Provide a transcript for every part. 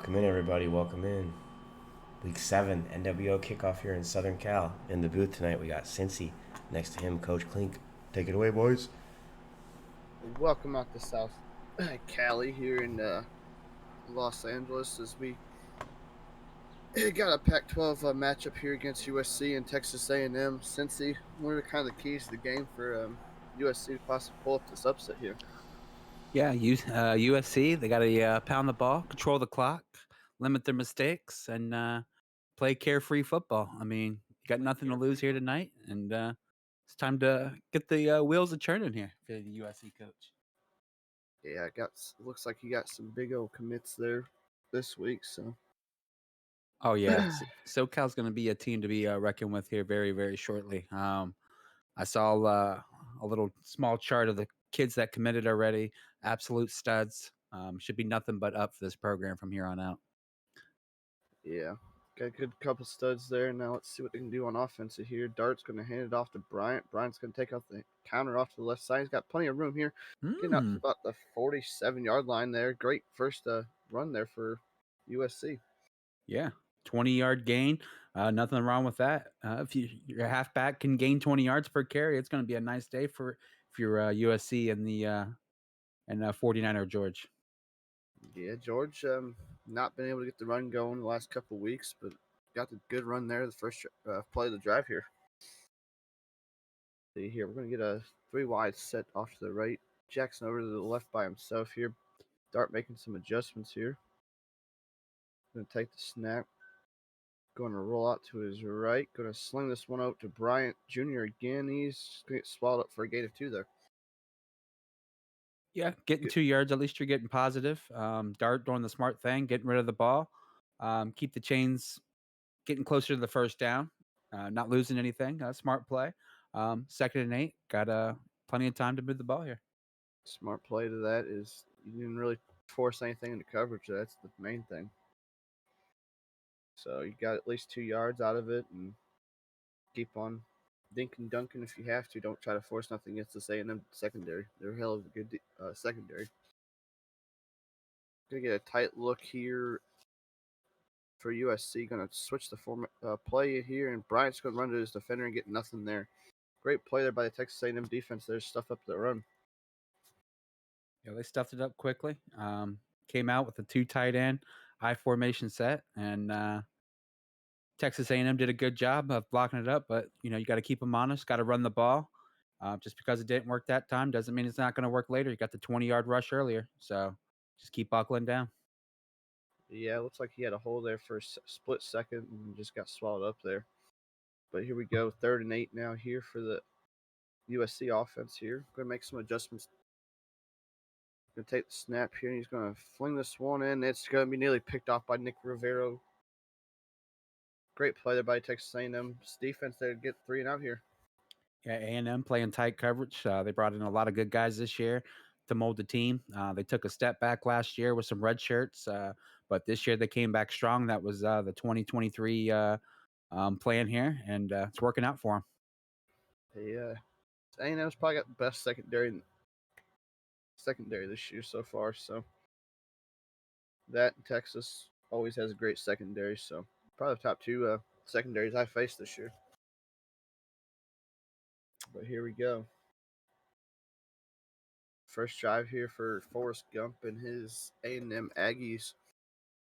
Welcome in, everybody. Welcome in. Week 7, NWO kickoff here in Southern Cal. In the booth tonight, we got Cincy. Next to him, Coach Clink. Take it away, boys. Welcome out to South Cali here in Los Angeles as we got a Pac-12 matchup here against USC and Texas A&M. Cincy, what are kind of the keys to the game for USC to possibly pull up this upset here? Yeah, USC, they got to pound the ball, control the clock, limit their mistakes, and play carefree football. I mean, you got nothing to lose here tonight, and it's time to get the wheels a churning here for the USC coach. Yeah, looks like you got some big old commits there this week. So, Oh yeah, SoCal's going to be a team to be reckoned with here very, very shortly. I saw a little small chart of the kids that committed already. Absolute studs. Should be nothing but up for this program from here on out. yeah, got a good couple studs there. Now let's see what they can do on offense here. Dart's going to hand it off to Bryant. Bryant's going to take out the counter off to the left side. He's got plenty of room here. Getting up to about the 47-yard line there. Great first run there for USC. Yeah, 20-yard gain. Nothing wrong with that. If your halfback can gain 20 yards per carry, it's going to be a nice day for if you're USC and the 49er George. Yeah, George not been able to get the run going the last couple of weeks, but got the good run there the first play of the drive here. See here, we're going to get a 3 wide set off to the right. Jackson over to the left by himself here. Dart making some adjustments here. Going to take the snap. Going to roll out to his right. Going to sling this one out to Bryant Jr. again. He's going to get swallowed up for a gain of 2 there. Yeah, getting 2 yards. At least you're getting positive. Dart doing the smart thing, getting rid of the ball. Keep the chains getting closer to the first down. Not losing anything. Smart play. 2nd and 8. Got plenty of time to move the ball here. Smart play to that is you didn't really force anything into coverage. That's the main thing. So you got at least 2 yards out of it and keep on dinking dunking if you have to. Don't try to force nothing against the A&M secondary. They're hell of a good secondary. Gonna get a tight look here for USC. Gonna switch the play here, and Bryant's gonna run to his defender and get nothing there. Great play there by the Texas A&M defense. There's stuff up the run. Yeah, they stuffed it up quickly. Came out with a 2 tight end, I formation set, and Texas A&M did a good job of blocking it up. But you got to keep them honest. Got to run the ball. Just because it didn't work that time doesn't mean it's not going to work later. You got the 20-yard rush earlier, so just keep buckling down. Yeah, it looks like he had a hole there for a split second and just got swallowed up there. But here we go, 3rd and 8 now here for the USC offense here. Going to make some adjustments. Going to take the snap here, and he's going to fling this one in. It's going to be nearly picked off by Nick Rivero. Great play there by Texas A&M's defense there to get 3 and out here. Yeah, A&M playing tight coverage. They brought in a lot of good guys this year to mold the team. They took a step back last year with some red shirts, but this year they came back strong. That was the 2023 plan here, and it's working out for them. Yeah, A&M's probably got the best secondary this year so far. So that Texas always has a great secondary. So probably the top 2 secondaries I faced this year. But here we go. First drive here for Forrest Gump and his A&M Aggies.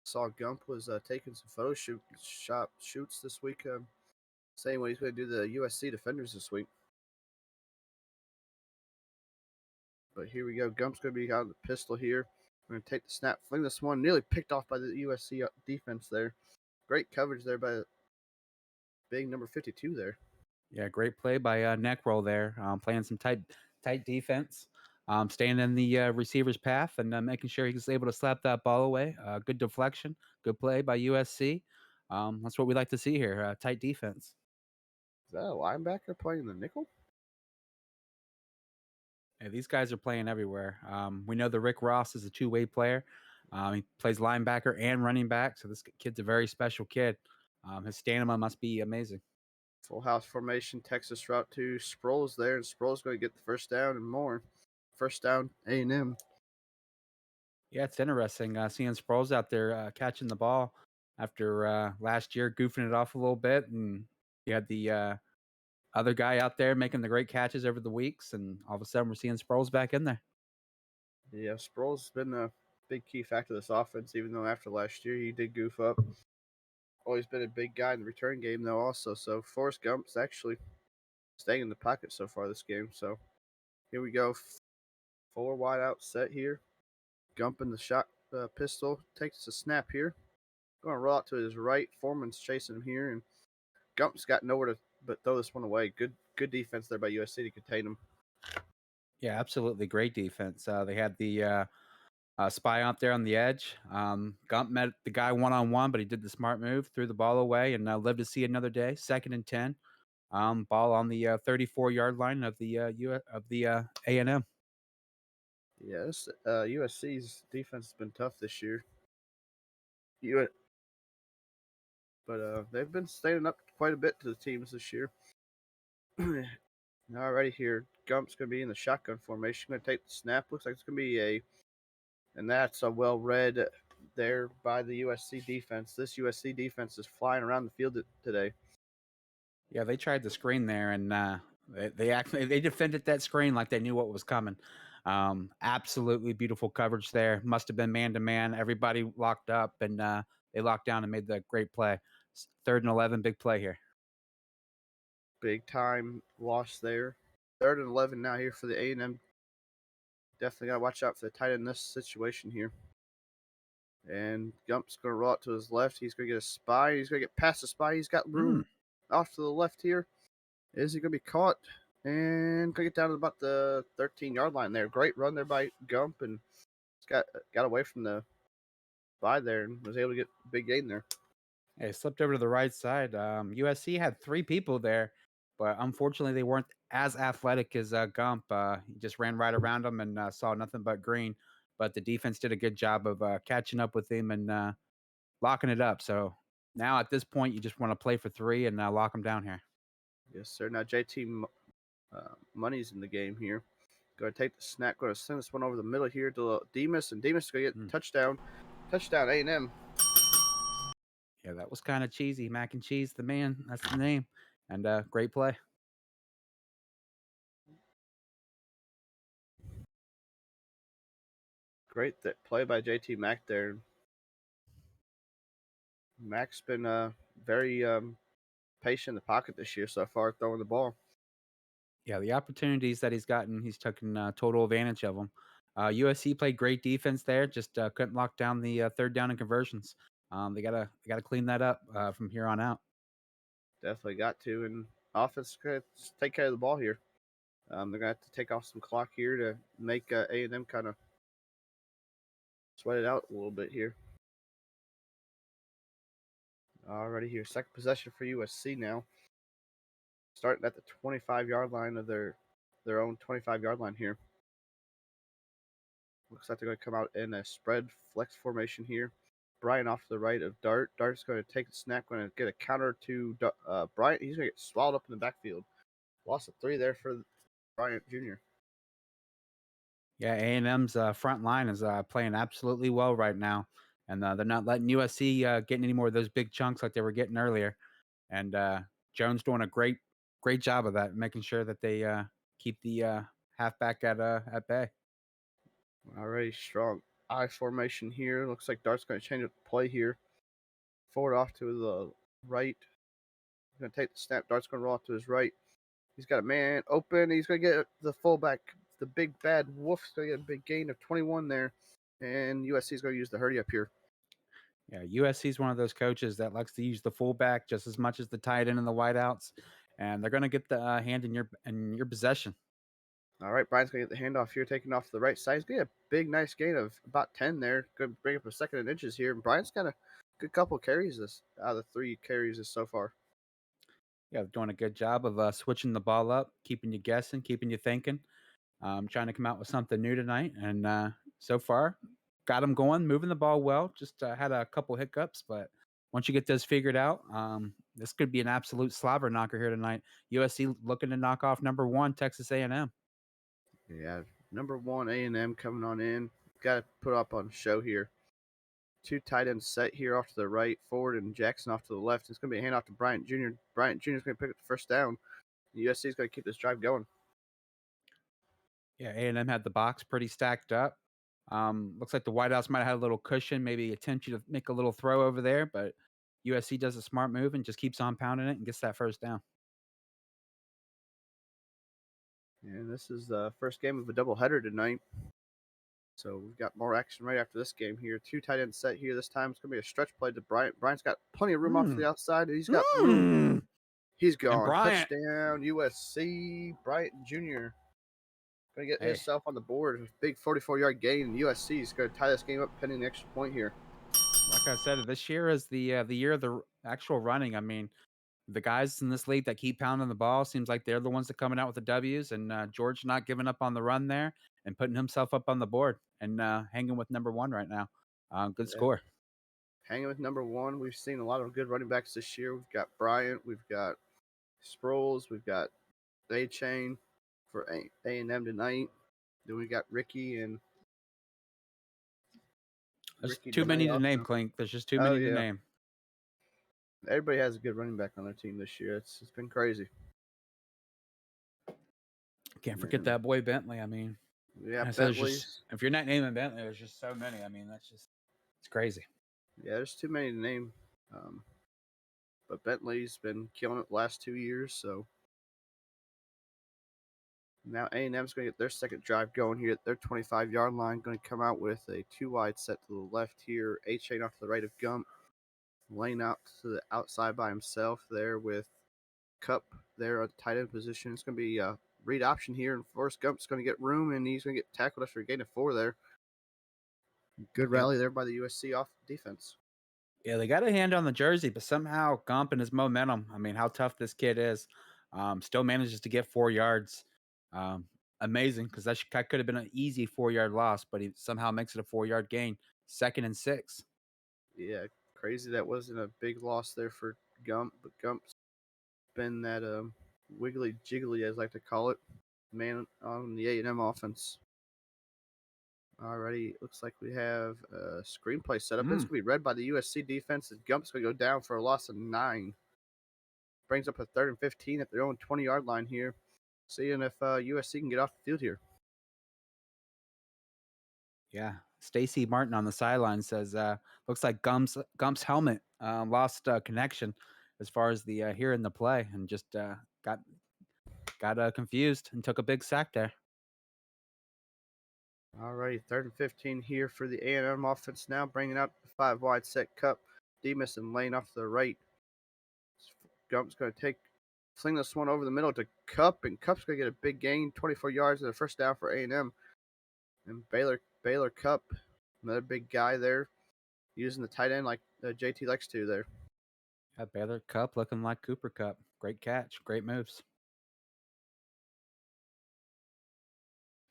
Saw Gump was taking some photo shoots this week, saying what he's going to do the USC defenders this week. But here we go. Gump's going to be out of the pistol here. We're going to take the snap, fling this one, nearly picked off by the USC defense there. Great coverage there by big number 52 there. Yeah, great play by neck roll there. Playing some tight defense, staying in the receiver's path and making sure he's able to slap that ball away. Good deflection, good play by USC. That's what we like to see here. Tight defense. Is that a linebacker playing the nickel? Yeah, these guys are playing everywhere. We know that Rick Ross is a two-way player. He plays linebacker and running back, so this kid's a very special kid. His stamina must be amazing. Full house formation, Texas route 2. Sproles there, and Sproles going to get the first down and more. First down, A&M. Yeah, it's interesting seeing Sproles out there catching the ball after last year goofing it off a little bit, and you had the other guy out there making the great catches over the weeks, and all of a sudden we're seeing Sproles back in there. Yeah, Sproles has been a big key factor of this offense, even though after last year he did goof up. Always been a big guy in the return game, though, also. So Forrest Gump's actually staying in the pocket so far this game. So here we go. 4 wide out set here. Gump in the shot pistol. Takes a snap here. Going to roll out to his right. Foreman's chasing him here. And Gump's got nowhere to but throw this one away. Good defense there by USC to contain him. Yeah, absolutely great defense. They had the spy out there on the edge. Gump met the guy one-on-one, but he did the smart move, threw the ball away, and lived to see another day. 2nd and 10. Ball on the 34-yard line of the A&M. Yes, USC's defense has been tough this year. But they've been standing up quite a bit to the teams this year. Alrighty here, Gump's going to be in the shotgun formation. Going to take the snap. Looks like it's going to be and that's a well read there by the USC defense. This USC defense is flying around the field today. Yeah, they tried the screen there, and they defended that screen like they knew what was coming. Absolutely beautiful coverage there. Must have been man to man. Everybody locked up, and they locked down and made the great play. 3rd and 11, big play here. Big time loss there. 3rd and 11 now here for the A&M. Definitely got to watch out for the tight end in this situation here. And Gump's going to roll out to his left. He's going to get a spy. He's going to get past the spy. He's got room off to the left here. Is he going to be caught? And going to get down to about the 13-yard line there. Great run there by Gump. And got away from the spy there and was able to get a big gain there. Hey, slipped over to the right side. USC had 3 people there, but unfortunately they weren't as athletic as Gump. He just ran right around him and saw nothing but green. But the defense did a good job of catching up with him and locking it up. So now at this point, you just want to play for 3 and lock them down here. Yes, sir. Now JT Money's in the game here. Going to take the snap. Going to send this one over the middle here to Demas, and Demas is going to get touchdown. Touchdown A&M. Yeah, that was kind of cheesy. Mac and Cheese, the man. That's the name. And great play. Great play by JT Mack there. Mack's been very patient in the pocket this year so far, throwing the ball. Yeah, the opportunities that he's gotten, he's taken total advantage of them. USC played great defense there, just couldn't lock down the 3rd down and conversions. They gotta clean that up from here on out. Definitely got to, and offense could take care of the ball here. They're gonna have to take off some clock here to make A&M kind of sweat it out a little bit here. Alrighty here, 2nd possession for USC now. Starting at the 25-yard line of their own 25-yard line here. Looks like they're going to come out in a spread flex formation here. Bryant off to the right of Dart. Dart's going to take the snap, going to get a counter to Bryant. He's going to get swallowed up in the backfield. Loss of 3 there for Bryant Jr. Yeah, A&M's front line is playing absolutely well right now, and they're not letting USC get any more of those big chunks like they were getting earlier. And Jones doing a great job of that, making sure that they keep the halfback at bay. Already strong I formation here. Looks like Dart's going to change up the play here. Forward off to the right. He's going to take the snap. Dart's going to roll off to his right. He's got a man open. He's going to get the fullback, the big bad Wolf's going to get a big gain of 21 there. And USC is going to use the hurry up here. Yeah, USC is one of those coaches that likes to use the fullback just as much as the tight end and the wideouts, and they're going to get the hand in your possession. All right, Brian's going to get the handoff here, taking off to the right side. He's going to get a big, nice gain of about 10 there. Going to bring up a 2nd and inches here. And Brian's got a good couple carries out of the 3 carries so far. Yeah, they're doing a good job of switching the ball up, keeping you guessing, keeping you thinking. Trying to come out with something new tonight, and so far, got them going, moving the ball well. Just had a couple hiccups, but once you get those figured out, this could be an absolute slobber knocker here tonight. USC looking to knock off number 1 Texas A&M. Yeah, number 1 A&M coming on in. got to put up on show here. Two tight ends set here off to the right, Ford and Jackson off to the left. It's going to be a handoff to Bryant Jr. Bryant Jr. is going to pick up the first down. USC is going to keep this drive going. Yeah, A&M had the box pretty stacked up. Looks like the wideouts might have had a little cushion, maybe attempt you to make a little throw over there, but USC does a smart move and just keeps on pounding it and gets that first down. And this is the first game of a doubleheader tonight. So we've got more action right after this game here. Two tight ends set here. This time it's going to be a stretch play to Bryant. Bryant's got plenty of room off to the outside. He's got room. He's gone. Bryant. Touchdown, USC. Bryant Jr. Going to get himself on the board. Big 44-yard gain. USC is going to tie this game up pending the extra point here. Like I said, this year is the year of the actual running. I mean, the guys in this league that keep pounding the ball seems like they're the ones that are coming out with the W's. And George not giving up on the run there and putting himself up on the board and hanging with number one right now. Good score. Hanging with number one. We've seen a lot of good running backs this year. We've got Bryant. We've got Sproles. We've got A-Chain for A&M tonight. Then we got Ricky and There's too many to name, Clink. There's just too many to name. Everybody has a good running back on their team this year. It's been crazy. Can't forget that boy Bentley. I mean, if you're not naming Bentley, there's just so many. I mean, it's crazy. Yeah, there's too many to name. But Bentley's been killing it the last 2 years, so now A&M's going to get their second drive going here at their 25-yard line. Going to come out with a two-wide set to the left here. A-Chain off to the right of Gump. Lane out to the outside by himself there with Cup there at the tight end position. It's going to be a read option here, and Forrest Gump's going to get room, and he's going to get tackled after a gain of 4 there. Good rally there by the USC off defense. Yeah, they got a hand on the jersey, but somehow Gump and his momentum, I mean, how tough this kid is, still manages to get 4 yards. Amazing, because that could have been an easy 4-yard loss, but he somehow makes it a 4-yard gain. 2nd and 6. Yeah, crazy that wasn't a big loss there for Gump, but Gump's been that wiggly jiggly, as I like to call it, man on the A&M offense. Alrighty, looks like we have a screenplay set up. It's going to be read by the USC defense. As Gump's going to go down for a loss of 9. Brings up a 3rd and 15 at their own 20-yard line here. Seeing if USC can get off the field here. Yeah, Stacy Martin on the sideline says, looks like Gump's helmet lost connection as far as the hearing the play, and just got confused and took a big sack there. Alrighty, 3rd and 15 here for the A&M offense now, bringing up the 5-wide set Cup. Demas and Lane off to the right. Gump's going to sling this one over the middle to Cup, and Cup's going to get a big gain, 24 yards and a first down for A&M. And Baylor Cup, another big guy there, using the tight end like JT likes to there. Yeah, Baylor Cup looking like Cooper Cup. Great catch, great moves.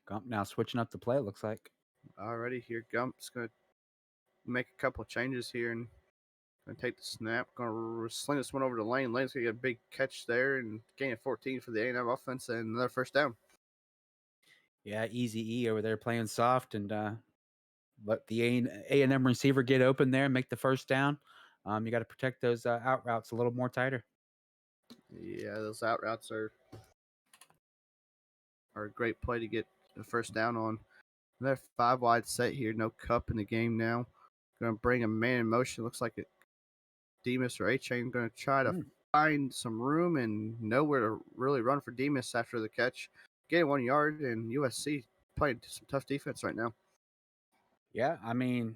Gump now switching up the play, it looks like. Alrighty, here Gump's going to make a couple of changes here and going to take the snap. Going to sling this one over to Lane. Lane's going to get a big catch there and gain of 14 for the A&M offense and another first down. Yeah, Easy E over there playing soft and let the A&M receiver get open there and make the first down. You got to protect those out routes a little more tighter. Yeah, those out routes are a great play to get the first down on. Another 5-wide set here. No Cup in the game now. Going to bring a man in motion. Looks like Demas or A-Chain going to try to find some room and nowhere to really run for Demas after the catch. Getting 1 yard, and USC playing some tough defense right now. Yeah, I mean,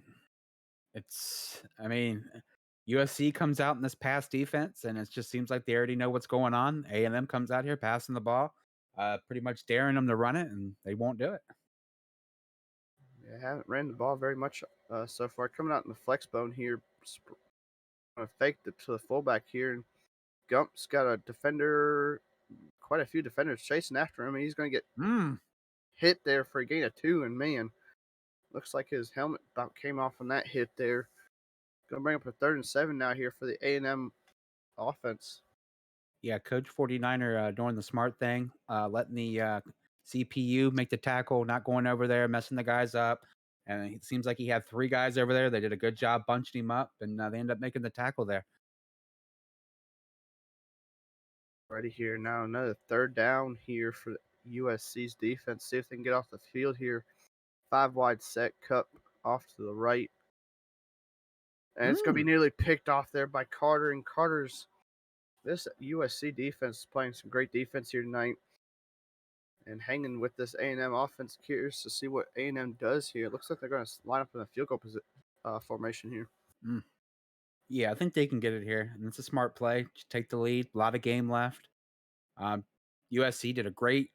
USC comes out in this pass defense, and it just seems like they already know what's going on. A&M comes out here passing the ball, pretty much daring them to run it, and they won't do it. They haven't ran the ball very much so far. Coming out in the flex bone here, going to fake it to the fullback here. And Gump's got a defender, quite a few defenders chasing after him, and he's going to get hit there for a gain of 2. And man, looks like his helmet about came off on that hit there. Going to bring up a 3rd and 7 now here for the A&M offense. Yeah, Coach 49er doing the smart thing, letting the CPU make the tackle, not going over there, messing the guys up, And it seems like he had 3 guys over there. They did a good job bunching him up, and they ended up making the tackle there. Ready here now, another third down here for USC's defense. See if they can get off the field here. 5 wide set, cut off to the right. And it's going to be nearly picked off there by Carter. And this USC defense is playing some great defense here tonight. And hanging with this A&M offense. Curious to see what A&M does here. It looks like they're going to line up in a field goal formation here. Yeah, I think they can get it here. And it's a smart play. Just take the lead. A lot of game left. USC did a great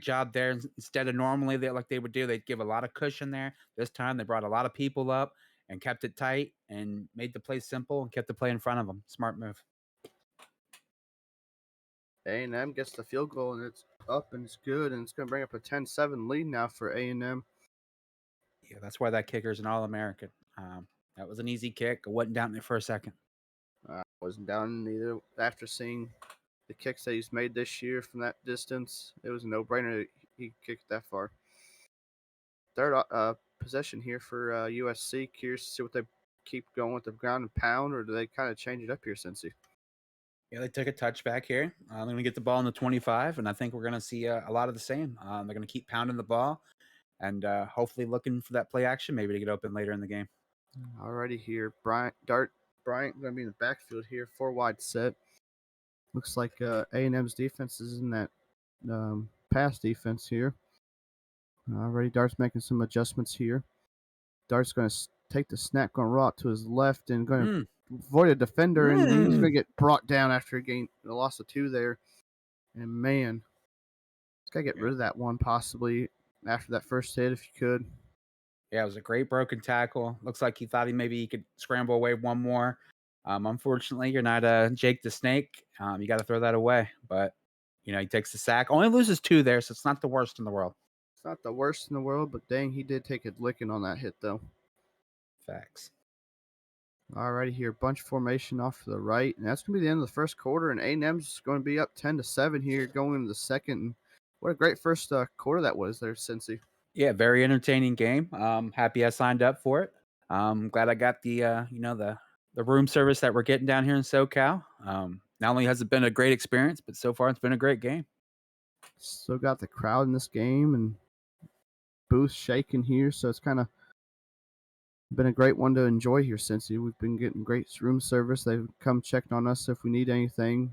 job there. Instead of normally like they would do, they'd give a lot of cushion there. This time they brought a lot of people up and kept it tight and made the play simple and kept the play in front of them. Smart move. A&M gets the field goal, and it's up, and it's good, and it's going to bring up a 10-7 lead now for A&M. Yeah, that's why that kicker's an All-American. That was an easy kick. I wasn't down there for a second. Wasn't down either. After seeing the kicks that he's made this year from that distance, it was a no-brainer that he kicked that far. Third possession here for USC. Curious to see what they keep going with the ground and pound, or do they kind of change it up here, Cincy? Yeah, they took a touchback here. They're going to get the ball in the 25, and I think we're going to see a lot of the same. They're going to keep pounding the ball and hopefully looking for that play action maybe to get open later in the game. Alrighty here. Bryant going to be in the backfield here. 4 wide set. Looks like A&M's defense is in that pass defense here. Already Dart's making some adjustments here. Dart's going to take the snap, going to roll out to his left and going to avoid a defender, and he's going to get brought down after a loss of 2 there. And man, he's got to get rid of that one possibly after that first hit if you could. Yeah, it was a great broken tackle. Looks like he thought maybe he could scramble away one more. Unfortunately, you're not Jake the Snake. You got to throw that away. But, he takes the sack. Only loses 2 there, so it's not the worst in the world. It's not the worst in the world, but dang, he did take a licking on that hit, though. Facts. Alrighty here, bunch formation off to the right, and that's going to be the end of the first quarter, and A&M's going to be up 10-7 here going into the second. And what a great first quarter that was there, Cincy. Yeah, very entertaining game. Happy I signed up for it. I'm glad I got the the room service that we're getting down here in SoCal. Not only has it been a great experience, but so far it's been a great game. Still got the crowd in this game and booth shaking here, so it's kind of been a great one to enjoy here, Cincy. We've been getting great room service. They've come checking on us if we need anything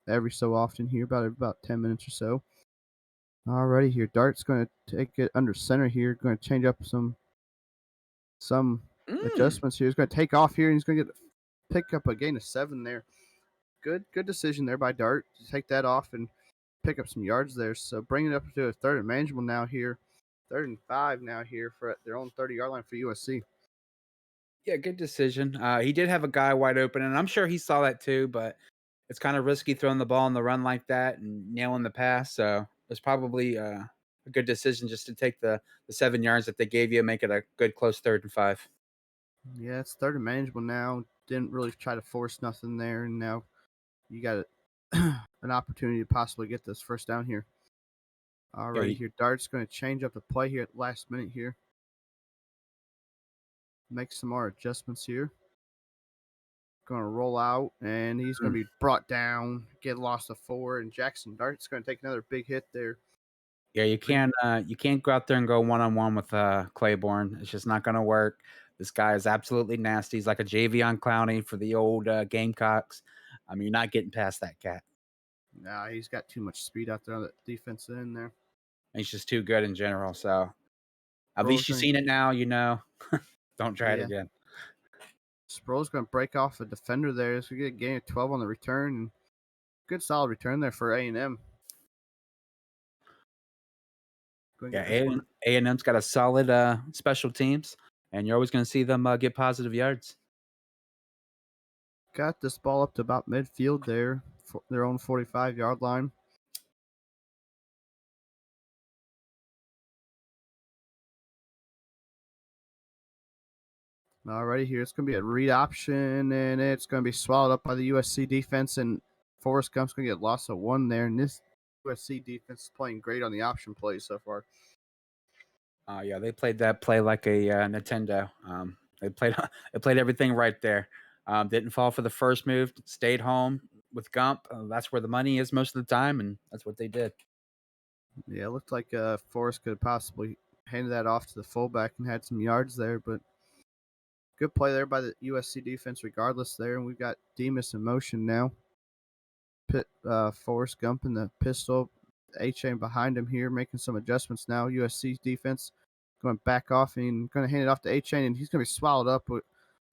every so often here, about 10 minutes or so. Alrighty here, Dart's going to take it under center here, going to change up some adjustments here. He's going to take off here, and he's going to pick up a gain of 7 there. Good decision there by Dart to take that off and pick up some yards there. So bringing it up to a 3rd and manageable now here. 3rd and 5 now here for their own 30-yard line for USC. Yeah, good decision. He did have a guy wide open, and I'm sure he saw that too, but it's kind of risky throwing the ball on the run like that and nailing the pass. So it's probably a good decision just to take the 7 yards that they gave you and make it a good close 3rd and 5. Yeah, it's 3rd and manageable now. Didn't really try to force nothing there, and now you got an opportunity to possibly get this first down here. Alrighty here, Dart's going to change up the play here at the last minute here. Make some more adjustments here. Going to roll out, and he's going to be brought down, get lost to 4, and Jackson Dart's going to take another big hit there. Yeah, you can't go out there and go one-on-one with Claiborne. It's just not going to work. This guy is absolutely nasty. He's like a Javion Clowney for the old Gamecocks. I mean, you're not getting past that cat. Nah, he's got too much speed out there on that defense end there. He's just too good in general. So at least you've seen it now, Don't try it again. Sproul's going to break off a defender there. He's going to get a gain of 12 on the return. Good solid return there for A&M. Yeah, A&M's got a solid special teams, and you're always going to see them get positive yards. Got this ball up to about midfield there, for their own 45-yard line. Alrighty, here it's going to be a read option, and it's going to be swallowed up by the USC defense, and Forrest Gump's going to get loss of 1 there, and this USC defense is playing great on the option plays so far. Yeah, they played that play like a Nintendo. They played they played everything right there. Didn't fall for the first move. Stayed home with Gump. That's where the money is most of the time, and that's what they did. Yeah, it looked like Forrest could have possibly handed that off to the fullback and had some yards there, but good play there by the USC defense regardless there. And we've got Demas in motion now. Forrest Gump in the pistol. A-Chain behind him here, making some adjustments now. USC defense going back off and going to hand it off to A-Chain, and he's going to be swallowed up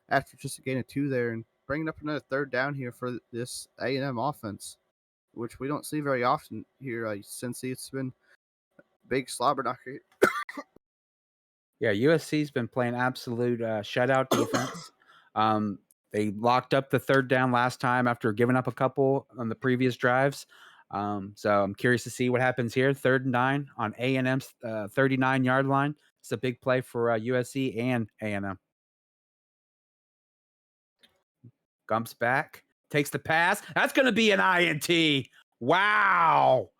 after just a gain of 2 there and bringing up another third down here for this A&M offense, which we don't see very often here since it's been big slobber knocker. Yeah, USC's been playing absolute shutout defense. They locked up the third down last time after giving up a couple on the previous drives. So I'm curious to see what happens here. 3rd and 9 on A&M's 39-yard line. It's a big play for USC and A&M. Gump's back, takes the pass. That's going to be an INT. Wow.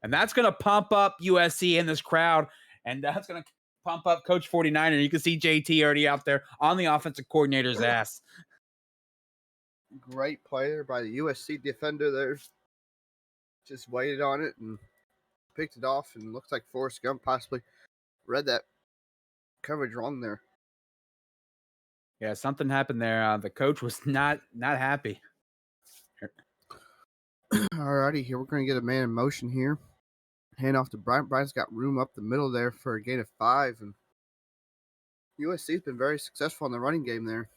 And that's going to pump up USC in this crowd. And that's going to pump up Coach 49. And you can see JT already out there on the offensive coordinator's ass. Great play there by the USC defender there. Just waited on it and picked it off. And looks like Forrest Gump possibly read that coverage wrong there. Yeah, something happened there. The coach was not happy. Alrighty, here we're going to get a man in motion here. Hand off to Bryant. Bryant's got room up the middle there for a gain of 5. And USC's been very successful in the running game there.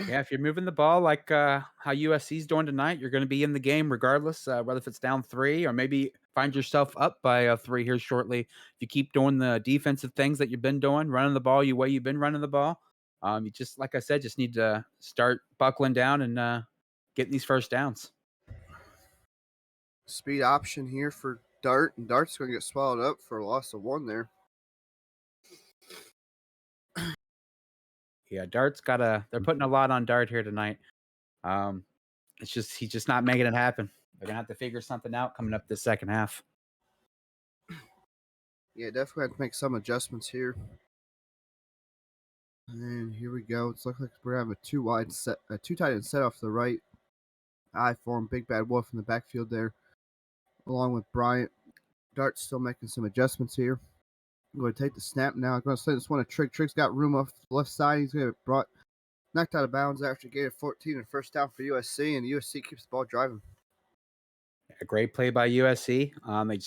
Yeah, if you're moving the ball like how USC's doing tonight, you're going to be in the game regardless, whether if it's down 3 or maybe find yourself up by 3 here shortly. If you keep doing the defensive things that you've been doing, running the ball the way you've been running the ball, you just, like I said, just need to start buckling down and getting these first downs. Speed option here for Dart, and Dart's going to get swallowed up for a loss of 1 there. Yeah, Dart's they're putting a lot on Dart here tonight. He's just not making it happen. They're gonna have to figure something out coming up this second half. Yeah, definitely have to make some adjustments here. And here we go. It's looking like we're having a 2 tight end set off to the right. I form Big Bad Wolf in the backfield there, along with Bryant. Dart's still making some adjustments here. I'm going to take the snap now. I'm going to send this one to Trig. Trig's got room off the left side. He's going to knocked out of bounds after gain of 14 and first down for USC, and USC keeps the ball driving. A great play by USC. They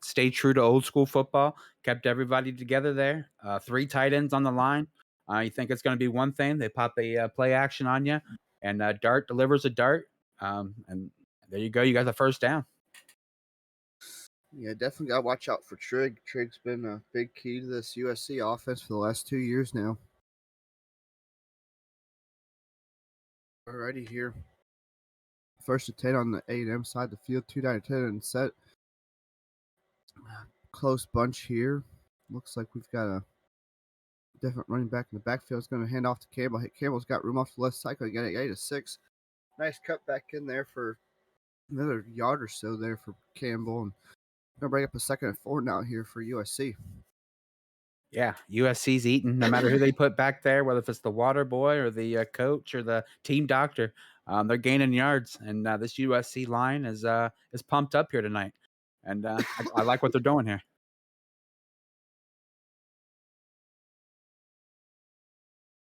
stayed true to old school football, kept everybody together there. 3 tight ends on the line. You think it's going to be one thing, they pop a play action on you, and Dart delivers a dart, and there you go. You got the first down. Yeah, definitely got to watch out for Trig. Trig's been a big key to this USC offense for the last 2 years now. Alrighty here. First and 10 on the A&M side of the field. 2 down 10 and set. Close bunch here. Looks like we've got a different running back in the backfield. It's going to hand off to Campbell. Campbell's got room off the left side. Going to get it 8 of 6. Nice cut back in there for another yard or so there for Campbell. And going to bring up a 2nd and 4 now here for USC. Yeah, USC's eating no matter who they put back there, whether if it's the water boy or the coach or the team doctor. They're gaining yards, and this USC line is pumped up here tonight, and I like what they're doing here.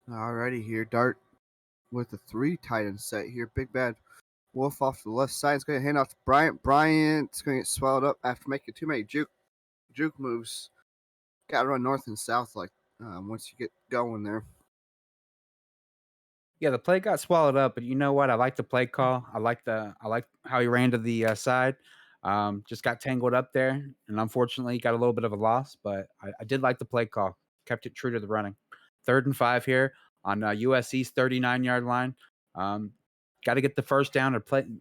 Alrighty here, Dart with a 3 tight end set here. Big Bad Wolf off to the left side. It's going to hand off to Bryant. Bryant's going to get swallowed up after making too many juke moves. Got to run north and south once you get going there. Yeah, the play got swallowed up, but you know what? I like the play call. I like how he ran to the side. Just got tangled up there, and unfortunately got a little bit of a loss. But I did like the play call. Kept it true to the running. 3rd and 5 here on USC's 39-yard line. Got to get the first down,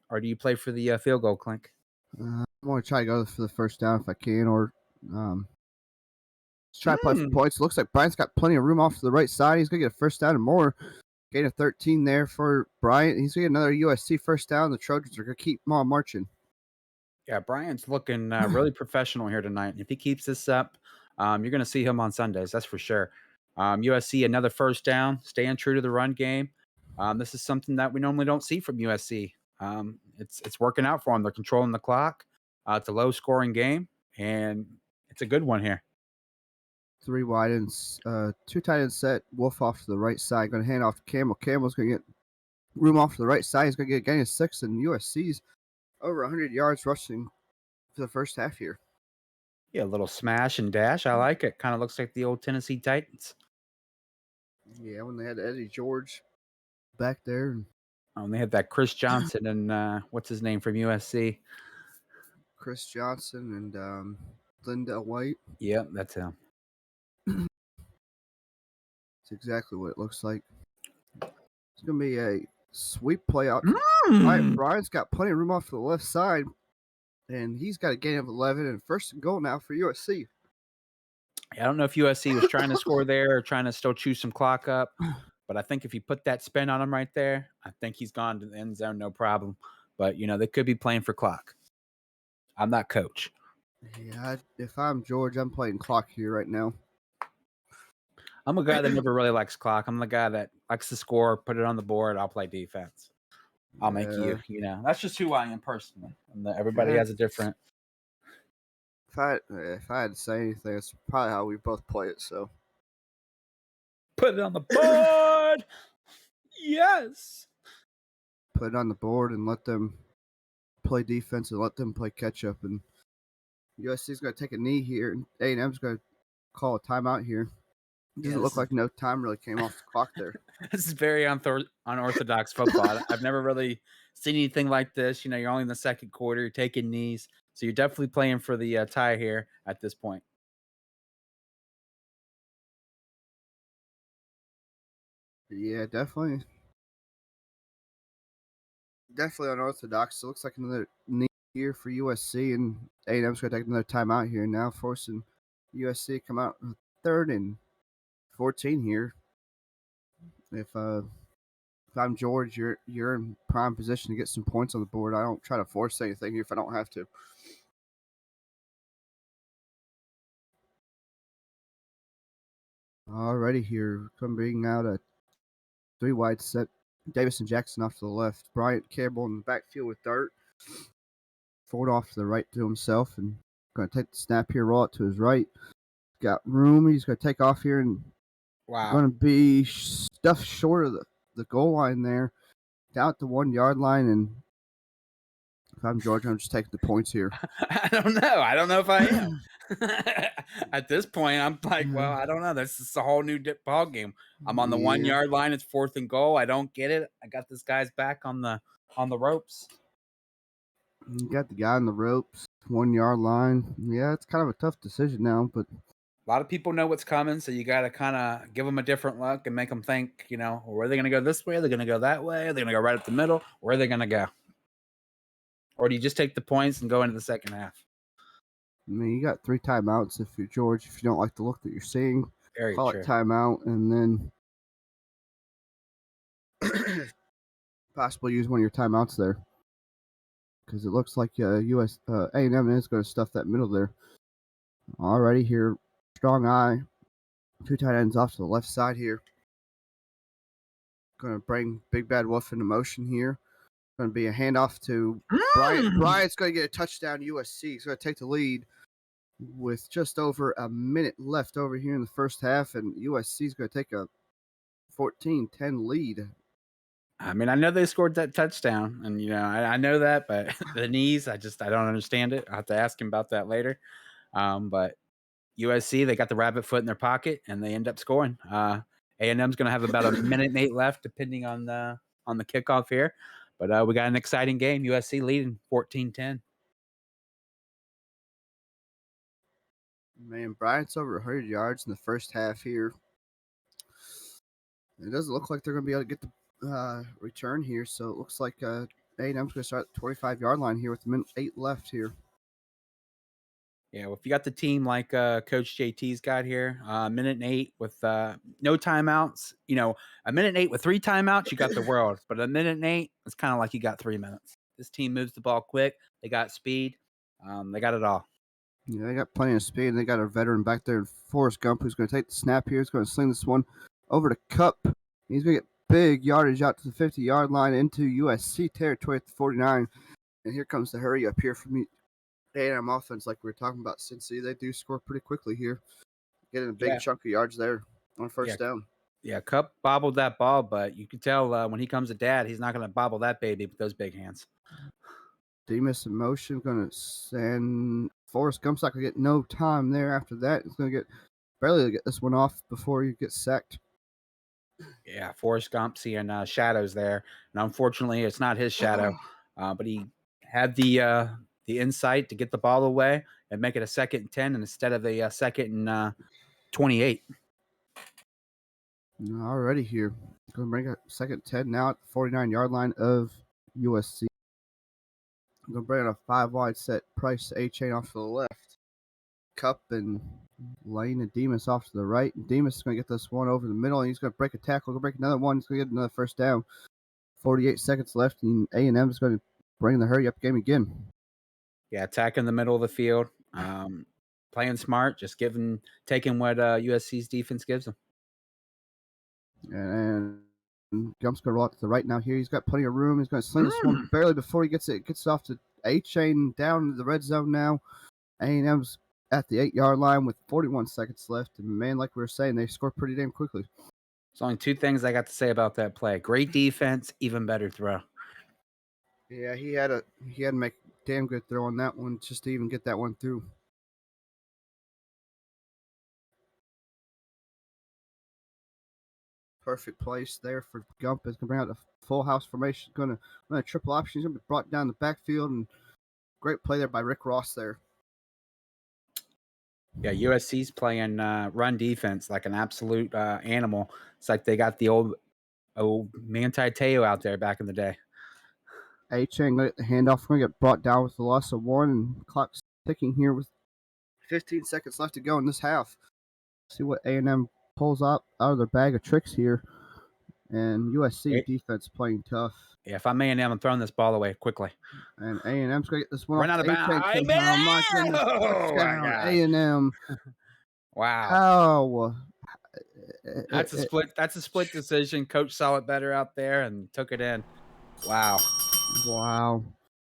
or do you play for the field goal, Clink? I'm going to try to go for the first down if I can, or let's try to play for points. Looks like Bryant's got plenty of room off to the right side. He's going to get a first down and more. Gain of 13 there for Bryant. He's going to get another USC first down. The Trojans are going to keep them all marching. Yeah, Brian's looking really professional here tonight. If he keeps this up, you're going to see him on Sundays. That's for sure. USC, another first down, staying true to the run game. This is something that we normally don't see from USC. It's working out for them. They're controlling the clock. It's a low scoring game, and it's a good one here. 3 wide and 2 tight end set. Wolf off to the right side. Going to hand off to Campbell. Campbell's going to get room off to the right side. He's going to get a gain of 6, and USC's over 100 yards rushing for the first half here. Yeah, a little smash and dash. I like it. Kind of looks like the old Tennessee Titans. Yeah, when they had Eddie George back there. They had that Chris Johnson and what's his name from USC? Chris Johnson and Linda White. Yep, that's him. That's exactly what it looks like. It's going to be a sweep play out. Brian's got plenty of room off to the left side, and he's got a gain of 11 and first and goal now for USC. I don't know if USC was trying to score there or trying to still chew some clock up, but I think if you put that spin on him right there, I think he's gone to the end zone, no problem. But, they could be playing for clock. I'm not coach. Yeah, if I'm George, I'm playing clock here right now. I'm a guy that never really likes clock. I'm the guy that likes to score, put it on the board. I'll play defense. I'll make you. That's just who I am personally. And everybody has a different. If I had to say anything, it's probably how we both play it. So put it on the board. Yes. Put it on the board and let them play defense and let them play catch up. And USC's going to take a knee here, and A&M's going to call a timeout here. It doesn't look like no time really came off the clock there. This is very unorthodox football. I've never really seen anything like this. You're only in the second quarter. You're taking knees. So you're definitely playing for the tie here at this point. Yeah, definitely. Definitely unorthodox. It looks like another knee here for USC, and A&M's going to take another timeout here now, forcing USC to come out 3rd and 14 here. If I'm George, you're in prime position to get some points on the board. I don't try to force anything here if I don't have to. Alrighty here, coming out a 3 wide set. Davis and Jackson off to the left. Bryant Campbell in the backfield with Dart. Ford off to the right to himself, and going to take the snap here, roll it to his right. Got room. He's going to take off here and going to be stuffed short of the goal line there, down at the 1 yard line. And if I'm George, I'm just taking the points here. I don't know. I don't know if I am. At this point, I'm like, well, I don't know. This is a whole new ball game. I'm on the 1 yard line. It's 4th and goal. I don't get it. I got this guy's back on the ropes. You got the guy on the ropes, 1 yard line. Yeah, it's kind of a tough decision now, but a lot of people know what's coming, so you got to kind of give them a different look and make them think, are they going to go this way? Are they going to go that way? Are they going to go right up the middle? Where are they going to go? Or do you just take the points and go into the second half? I mean, you got 3 timeouts if you're George. If you don't like the look that you're seeing, call it timeout and then possibly use one of your timeouts there. Because it looks like A&M is going to stuff that middle there. Alrighty here, strong eye. 2 tight ends off to the left side here. Going to bring Big Bad Wolf into motion here. Going to be a handoff to Bryant. Bryant's going to get a touchdown. USC. He's going to take the lead with just over a minute left over here in the first half, and USC is going to take a 14-10 lead. I mean, I know they scored that touchdown, and I know that, but the knees, I don't understand it. I'll have to ask him about that later. But USC, they got the rabbit foot in their pocket, and they end up scoring. A&M's going to have about a minute and 8 left, depending on the kickoff here. But we got an exciting game. USC leading 14-10. Man, Bryant's over 100 yards in the first half here. It doesn't look like they're going to be able to get the return here, so it looks like A&M's going to start at the 25-yard line here with a minute 8 left here. Yeah, well, if you got the team like Coach JT's got here, minute and 8 with no timeouts, a minute and 8 with 3 timeouts, you got the world. But a minute and 8, it's kind of like you got 3 minutes. This team moves the ball quick. They got speed. They got it all. Yeah, they got plenty of speed, and they got a veteran back there, Forrest Gump, who's going to take the snap here. He's going to sling this one over to Cup. He's going to get big yardage out to the 50-yard line into USC territory at the 49. And here comes the hurry up here from A&M offense, like we were talking about. Cincy, they do score pretty quickly here, getting a big chunk of yards there on first down. Yeah, Cup bobbled that ball, but you can tell when he comes to dad, he's not going to bobble that baby with those big hands. Demas in motion, going to send Forrest Gump's not going to get no time there after that. He's going to barely get this one off before he gets sacked. Yeah, Forrest Gump seeing shadows there, and unfortunately, it's not his shadow, but he had the insight to get the ball away and make it a 2nd and 10 instead of a 2nd and 28. Already here, going to bring a 2nd and 10 now at the 49-yard line of USC. I'm going to bring on a 5-wide set. Price A-Chain off to the left. Cup and Lane and Demas off to the right. And Demas is going to get this one over the middle, and he's going to break a tackle. Going to break another one. He's going to get another first down. 48 seconds left, and A&M is going to bring the hurry-up game again. Yeah, attacking the middle of the field, playing smart, just taking what USC's defense gives them. And Gump's going to roll out to the right now here. He's got plenty of room. He's going to sling this one barely before he gets off to A-Chain down into the red zone now. A&M's at the 8-yard line with 41 seconds left. And, man, like we were saying, they score pretty damn quickly. There's only 2 things I got to say about that play. Great defense, even better throw. Yeah, he had to make a damn good throw on that one just to even get that one through. Perfect place there for Gump. Is going to bring out the full house formation. Going to run a triple option. He's going to be brought down the backfield, and great play there by Rick Ross there. Yeah, USC's playing run defense like an absolute animal. It's like they got the old Manti Te'o out there back in the day. A-Chain going to get the handoff. Going to get brought down with the loss of 1, and clock's ticking here with 15 seconds left to go in this half. See what A&M pulls out of their bag of tricks here. And USC defense playing tough. Yeah, if I'm A&M, I'm throwing this ball away quickly. And A&M's going to get this one Run off. out of bounds. Oh, my goodness. Touchdown, A&M. Wow. How? That's a split decision. Coach saw it better out there and took it in. Wow.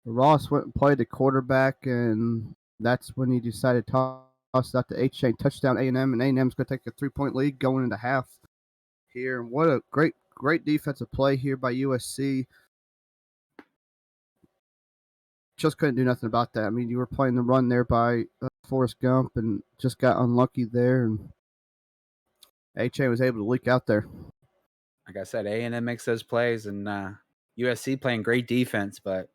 Ross went and played the quarterback, and that's when he decided to toss out the A-Chain. Touchdown A&M, and A&M's going to take a 3-point lead going into half here. What a great defensive play here by USC. Just couldn't do nothing about that. I mean, you were playing the run there by Forrest Gump and just got unlucky there, and A-Chain was able to leak out there. Like I said, A&M makes those plays, and USC playing great defense, but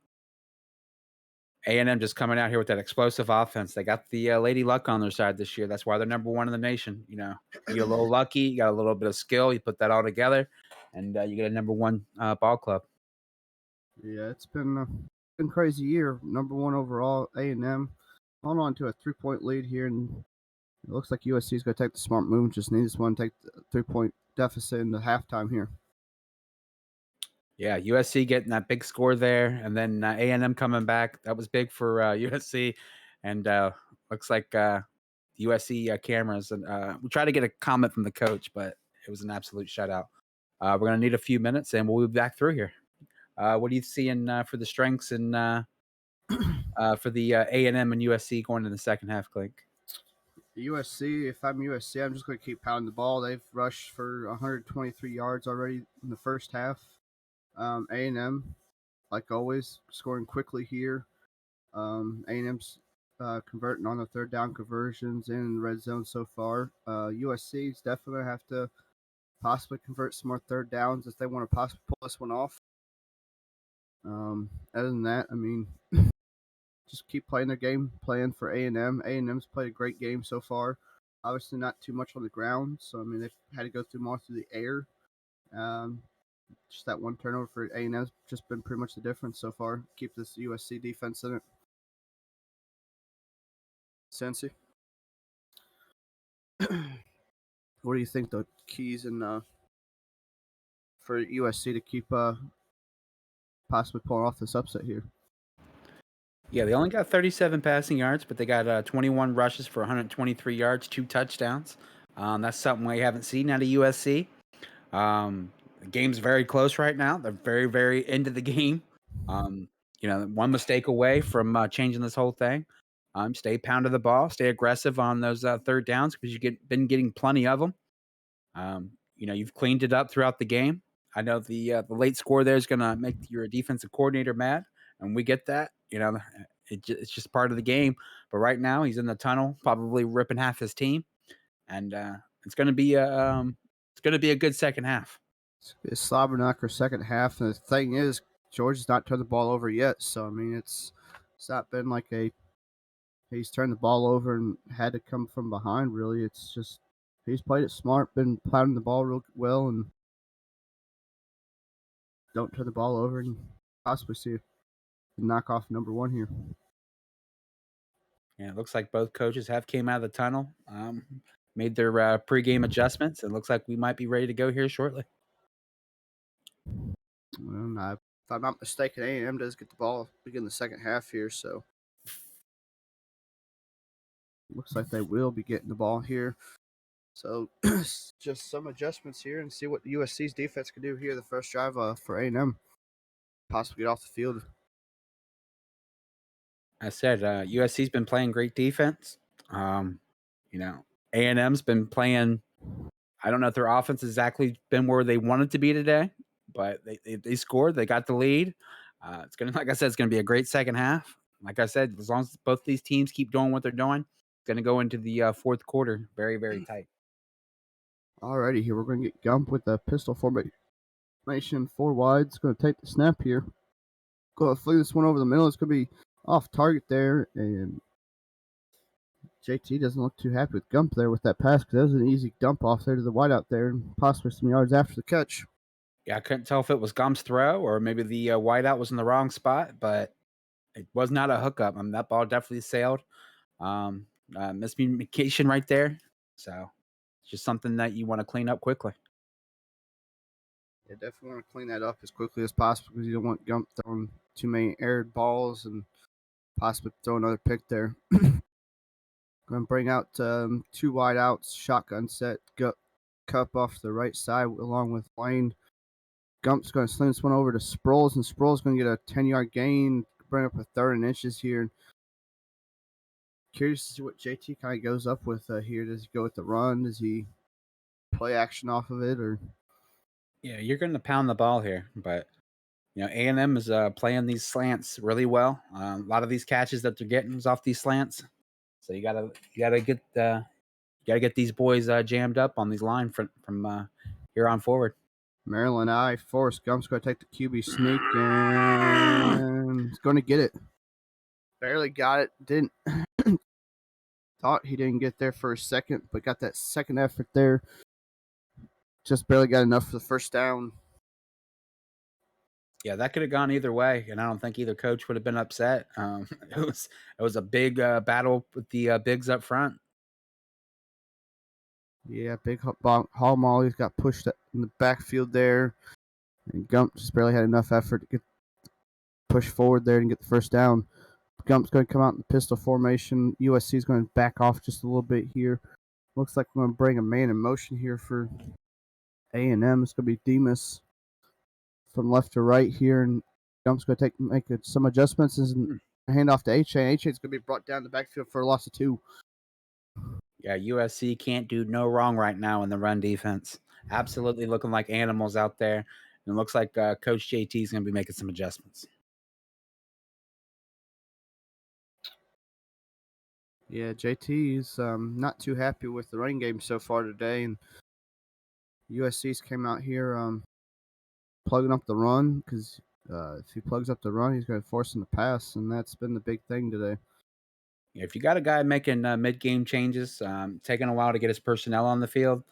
A&M just coming out here with that explosive offense. They got the Lady Luck on their side this year. That's why they're number 1 in the nation. You know, you get a little lucky, you got a little bit of skill, you put that all together, and you get a number 1 ball club. Yeah, it's been a crazy year. Number 1 overall, A&M. Hold on to a 3-point lead here, and it looks like USC is going to take the smart move. Just need this one to take the 3-point deficit into halftime here. Yeah, USC getting that big score there, and then A&M coming back. That was big for USC, and looks like USC cameras. And we tried to get a comment from the coach, but it was an absolute shutout. We're going to need a few minutes, and we'll be back through here. What are you seeing for the strengths and for the A&M and USC going in the second half, Clink? USC, if I'm USC, I'm just going to keep pounding the ball. They've rushed for 123 yards already in the first half. A&M, like always, scoring quickly here. A&M's converting on the third down conversions in the red zone so far. USC's definitely going to have to possibly convert some more third downs if they want to possibly pull this one off. Other than that, I mean, just keep playing their game plan for A&M. A&M's played a great game so far. Obviously not too much on the ground, so I mean they've had to go through more through the air. Just that one turnover for A&M's just been pretty much the difference so far. Keep this USC defense in it. Cincy, what do you think the keys and for USC to keep possibly pulling off this upset here? Yeah, they only got 37 passing yards, but they got 21 rushes for 123 yards, 2 touchdowns. That's something we haven't seen out of USC. The game's very close right now. They're very, very into the game. Um, one mistake away from changing this whole thing. Stay pound of the ball, stay aggressive on those third downs because been getting plenty of them. You've cleaned it up throughout the game. I know the late score there is going to make your defensive coordinator mad, and we get that. It's just part of the game. But right now, he's in the tunnel, probably ripping half his team, and it's going to be a good second half. It's slobber knocker second half, and the thing is, Georgia's not turned the ball over yet. So I mean, it's not been like he's turned the ball over and had to come from behind. Really, it's just he's played it smart, been pounding the ball real well, and don't turn the ball over and possibly see a knock off number one here. Yeah, it looks like both coaches have came out of the tunnel, made their pregame adjustments. It looks like we might be ready to go here shortly. Well, if I'm not mistaken, A&M does get the ball begin the second half here, so looks like they will be getting the ball here. So just some adjustments here and see what USC's defense can do here the first drive for A&M. Possibly get off the field. I said USC's been playing great defense. A&M's been playing. I don't know if their offense has exactly been where they wanted to be today, but they scored. They got the lead. It's gonna, like I said, it's gonna be a great second half. Like I said, as long as both these teams keep doing what they're doing, it's gonna go into the fourth quarter very, very tight. Alrighty, here we're going to get Gump with a pistol formation, 4 wide. It's going to take the snap here. Go fling this one over the middle. It's going to be off target there, and JT doesn't look too happy with Gump there with that pass because that was an easy dump off there to the wideout there, and possibly some yards after the catch. Yeah, I couldn't tell if it was Gump's throw or maybe the wideout was in the wrong spot, but it was not a hookup. I mean, that ball definitely sailed. Miscommunication right there. So it's just something that you want to clean up quickly. Yeah, definitely want to clean that up as quickly as possible because you don't want Gump throwing too many aired balls and possibly throw another pick there. Going to bring out 2 wide outs, shotgun set, Cup off the right side along with Lane. Gump's going to sling this one over to Sproles, and Sproles going to get a 10-yard gain, bring up a 3rd and inches here. Curious to see what JT kind of goes up with here. Does he go with the run? Does he play action off of it? Or Yeah, you're going to pound the ball here, but A&M is playing these slants really well. A lot of these catches that they're getting is off these slants, so you gotta get these boys jammed up on these line from here on forward. Maryland Forrest Gump's going to take the QB sneak, and he's going to get it. Barely got it. Didn't thought he didn't get there for a second, but got that second effort there. Just barely got enough for the first down. Yeah, that could have gone either way, and I don't think either coach would have been upset. It was a big battle with the bigs up front. Yeah, big Hall Molly's got pushed in the backfield there, and Gump just barely had enough effort to get push forward there and get the first down. Gump's going to come out in the pistol formation. USC is going to back off just a little bit here. Looks like we're going to bring a man in motion here for A&M. It's going to be Demas from left to right here, and Gump's going to make some adjustments and hand off to A-Chain. A-Chain's going to be brought down the backfield for a loss of 2. Yeah, USC can't do no wrong right now in the run defense. Absolutely looking like animals out there. And it looks like Coach JT is going to be making some adjustments. Yeah, JT is not too happy with the running game so far today, and USC's came out here plugging up the run because if he plugs up the run, he's going to force him to pass, and that's been the big thing today. If you got a guy making mid-game changes, taking a while to get his personnel on the field,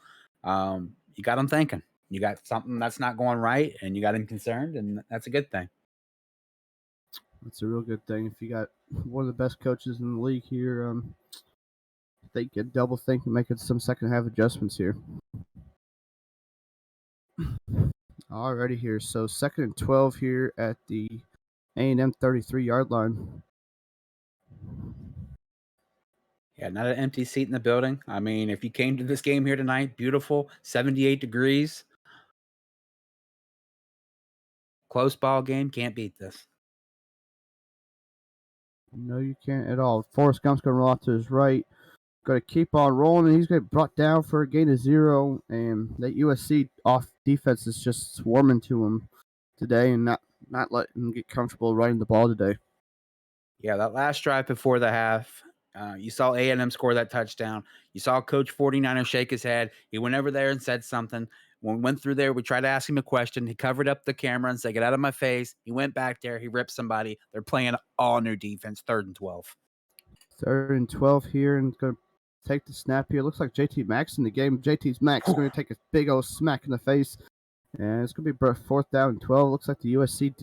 you got him thinking. You got something that's not going right, and you got him concerned, and that's a good thing. That's a real good thing. If you got one of the best coaches in the league here, they could double think and make some second half adjustments here. Alrighty here. So 2nd and 12 here at the A&M 33-yard line. Yeah, not an empty seat in the building. I mean, if you came to this game here tonight, beautiful, 78 degrees, close ball game, can't beat this. No, you can't at all. Forrest Gump's going to roll off to his right. Going to keep on rolling, and he's going to get brought down for a gain of 0. And that USC off defense is just swarming to him today and not letting him get comfortable running the ball today. Yeah, that last drive before the half, you saw A&M score that touchdown. You saw Coach 49er shake his head. He went over there and said something. When we went through there, we tried to ask him a question. He covered up the camera and said, "Get out of my face." He went back there. He ripped somebody. They're playing all new defense, 3rd and 12. 3rd and 12 here, and going to take the snap here. Looks like JT Max in the game. JT Max is going to take a big old smack in the face, and it's going to be 4th down and 12. Looks like the USC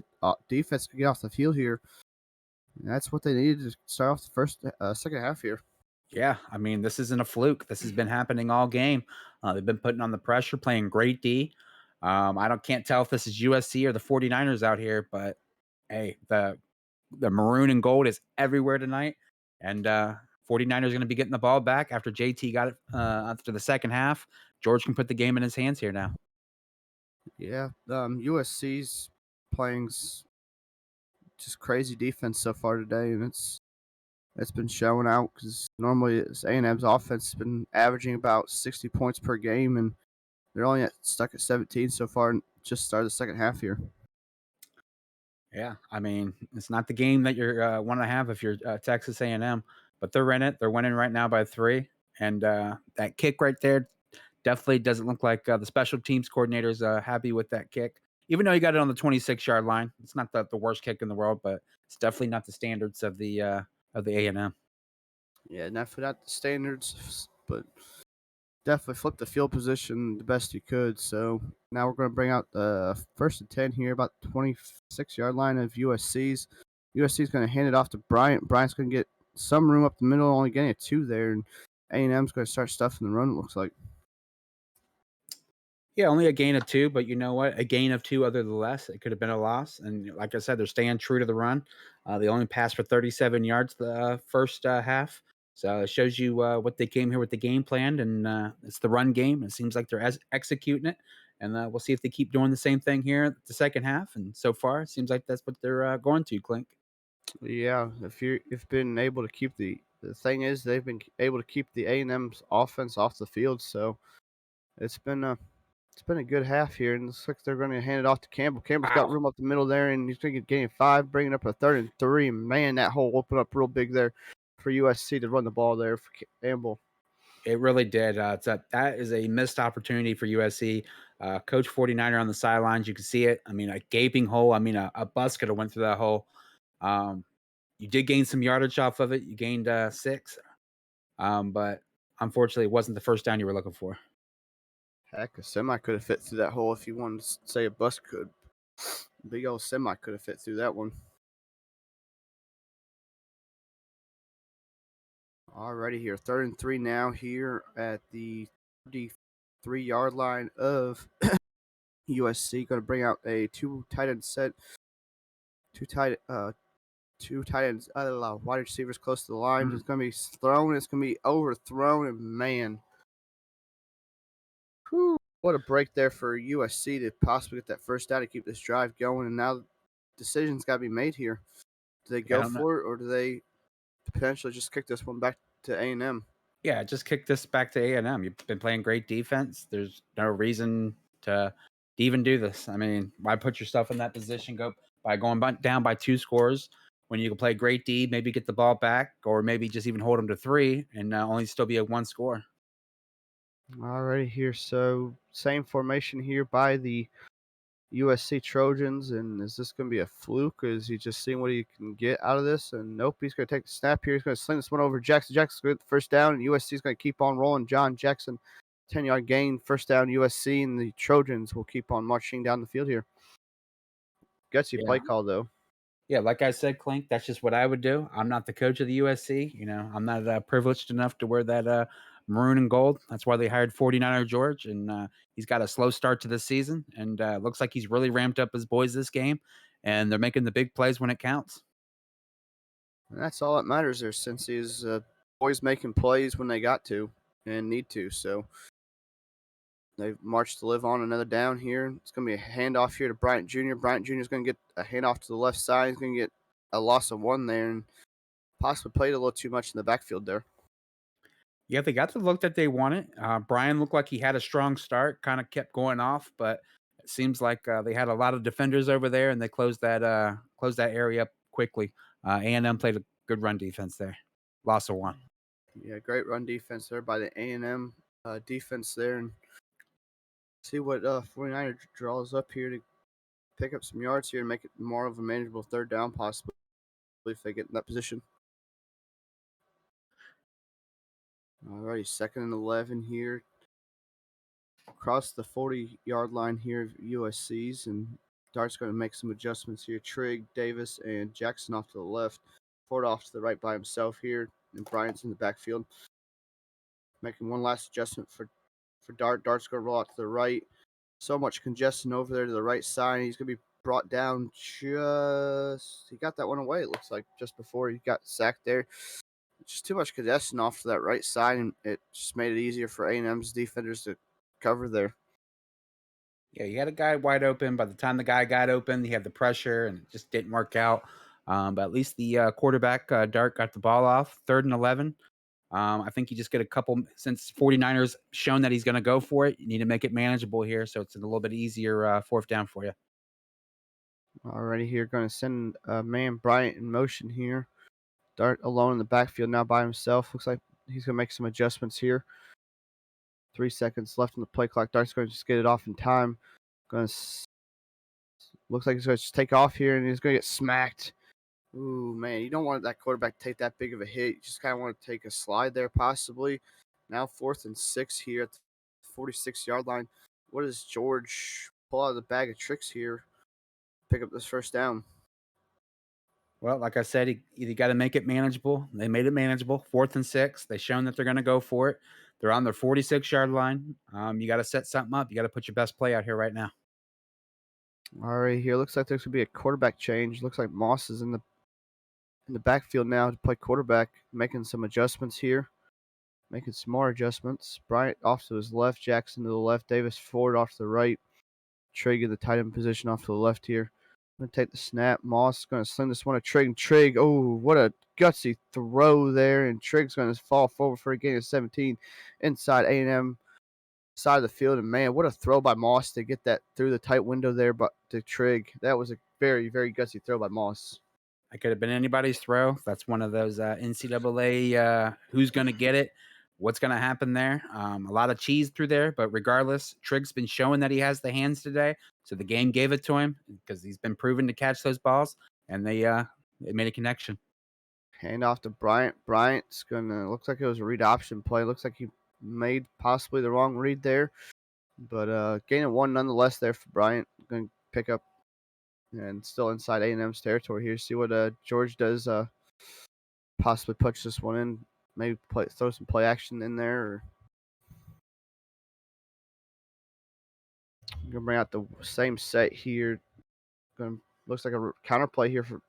defense can get off the field here. And that's what they needed to start off the second half here. Yeah, I mean, this isn't a fluke. This has been happening all game. They've been putting on the pressure, playing great D. Can't tell if this is USC or the 49ers out here, but hey, the maroon and gold is everywhere tonight. And 49ers going to be getting the ball back after JT got it after the second half. George can put the game in his hands here now. Yeah, USC's playing just crazy defense so far today, and it's been showing out because normally A&M's offense has been averaging about 60 points per game, and they're only stuck at 17 so far and just started the second half here. Yeah, I mean, it's not the game that you're want to have if you're Texas A&M, but they're in it. They're winning right now by 3, and that kick right there definitely doesn't look like the special teams coordinator is happy with that kick. Even though he got it on the 26-yard line, it's not the worst kick in the world, but it's definitely not the standards of the A&M. Yeah, not the standards, but definitely flipped the field position the best he could. So now we're going to bring out the 1st and 10 here, about the 26-yard line of USC's. USC's going to hand it off to Bryant. Bryant's going to get some room up the middle, only getting a 2 there, and A&M's going to start stuffing the run, it looks like. Yeah, only a gain of 2, but you know what? A gain of 2 other than less. It could have been a loss. And like I said, they're staying true to the run. They only passed for 37 yards the first half. So it shows you what they came here with the game plan, and it's the run game. It seems like they're executing it, and we'll see if they keep doing the same thing here the second half. And so far, it seems like that's what they're going to, Clink. Yeah, if been able to keep the thing is they've been able to keep the A&M's offense off the field, so it's been a good half here, and it looks like they're going to hand it off to Campbell. Campbell's got room up the middle there, and he's going to get gain 5, bringing up a 3rd and 3. Man, that hole opened up real big there for USC to run the ball there for Campbell. It really did. That is a missed opportunity for USC. Coach 49er on the sidelines, you can see it. I mean, a gaping hole. I mean, a bus could have went through that hole. You did gain some yardage off of it. You gained 6, but unfortunately, it wasn't the first down you were looking for. Heck, a semi could have fit through that hole if you wanted to say a bus could. Big old semi could have fit through that one. Alrighty here, 3rd and 3 now here at the 33-yard line of USC. Going to bring out a 2 tight end set. Two tight ends, wide receivers close to the line. It's going to be thrown. It's going to be overthrown, and man, whew, what a break there for USC to possibly get that first down to keep this drive going. And now decisions got to be made here. Do they go for it, or do they potentially just kick this one back to A&M? Yeah, just kick this back to A&M. You've been playing great defense. There's no reason to even do this. I mean, why put yourself in that position? Go by going down by 2 scores when you can play great D, maybe get the ball back, or maybe just even hold them to 3 and only still be a 1 score. Alrighty here, so same formation here by the USC Trojans, and is this going to be a fluke? Is he just seeing what he can get out of this? And nope, he's going to take the snap here. He's going to sling this one over Jackson. Jackson's going to get the first down, and USC is going to keep on rolling. John Jackson, 10-yard gain, first down USC, and the Trojans will keep on marching down the field here. Gutsy play call, though. Yeah, like I said, Clink, that's just what I would do. I'm not the coach of the USC. You know, I'm not privileged enough to wear that maroon and gold. That's why they hired 49er George, and he's got a slow start to the season, and looks like he's really ramped up his boys this game, and they're making the big plays when it counts. And that's all that matters there, since he's boys making plays when they got to and need to. So they've marched to live on another down here. It's going to be a handoff here to Bryant Jr. Bryant Jr. is going to get a handoff to the left side. He's going to get a loss of 1 there and possibly played a little too much in the backfield there. Yeah, they got the look that they wanted. Brian looked like he had a strong start, kind of kept going off, but it seems like they had a lot of defenders over there, and they closed that area up quickly. A&M played a good run defense there. Loss of 1. Yeah, great run defense there by the A&M defense there. And see what 49er draws up here to pick up some yards here and make it more of a manageable third down possibly if they get in that position. Alrighty, 2nd and 11 here. Across the 40-yard line here of USC's, and Dart's going to make some adjustments here. Trigg, Davis, and Jackson off to the left. Ford off to the right by himself here, and Bryant's in the backfield. Making one last adjustment for Dart. Dart's going to roll out to the right. So much congestion over there to the right side. He's going to be brought down he got that one away, it looks like, just before he got sacked there. Just too much congestion off to that right side, and it just made it easier for A&M's defenders to cover there. Yeah, you had a guy wide open. By the time the guy got open, he had the pressure, and it just didn't work out. But at least the quarterback, Dart, got the ball off. 3rd and 11. I think you just get a couple, since 49ers shown that he's going to go for it, you need to make it manageable here, so it's a little bit easier 4th down for you. Already here, going to send man Bryant in motion here. Dart alone in the backfield now by himself. Looks like he's going to make some adjustments here. 3 seconds left on the play clock. Dart's going to just get it off in time. Looks like he's going to just take off here, and he's going to get smacked. Ooh, man, you don't want that quarterback to take that big of a hit. You just kind of want to take a slide there possibly. Now 4th and 6 here at the 46-yard line. What does George pull out of the bag of tricks here? Pick up this 1st down. Well, like I said, you got to make it manageable. They made it manageable. 4th and 6. They've shown that they're going to go for it. They're on their 46-yard line. You got to set something up. You got to put your best play out here right now. All right, here looks like there's going to be a quarterback change. Looks like Moss is in the backfield now to play quarterback, making some adjustments here. Making some more adjustments. Bryant off to his left, Jackson to the left, Davis Ford off to the right. Trigg in the tight end position off to the left here. Going to take the snap. Moss is going to sling this one to Trigg. And Trigg, oh, what a gutsy throw there. And Trigg's going to fall forward for a gain of 17 inside A&M side of the field. And, man, what a throw by Moss to get that through the tight window there to Trigg. That was a very, very gutsy throw by Moss. That could have been anybody's throw. That's one of those NCAA who's going to get it, what's going to happen there. A lot of cheese through there, but regardless, Trigg's been showing that he has the hands today. So the game gave it to him because he's been proven to catch those balls, and they made a connection. Hand off to Bryant. Bryant's gonna, looks like it was a read option play. Looks like he made possibly the wrong read there, but gaining 1 nonetheless there for Bryant. Going to pick up and still inside A&M's territory here. See what George does. Possibly punch this one in. Maybe throw some play action in there. Or gonna bring out the same set here. Looks like a counter play here for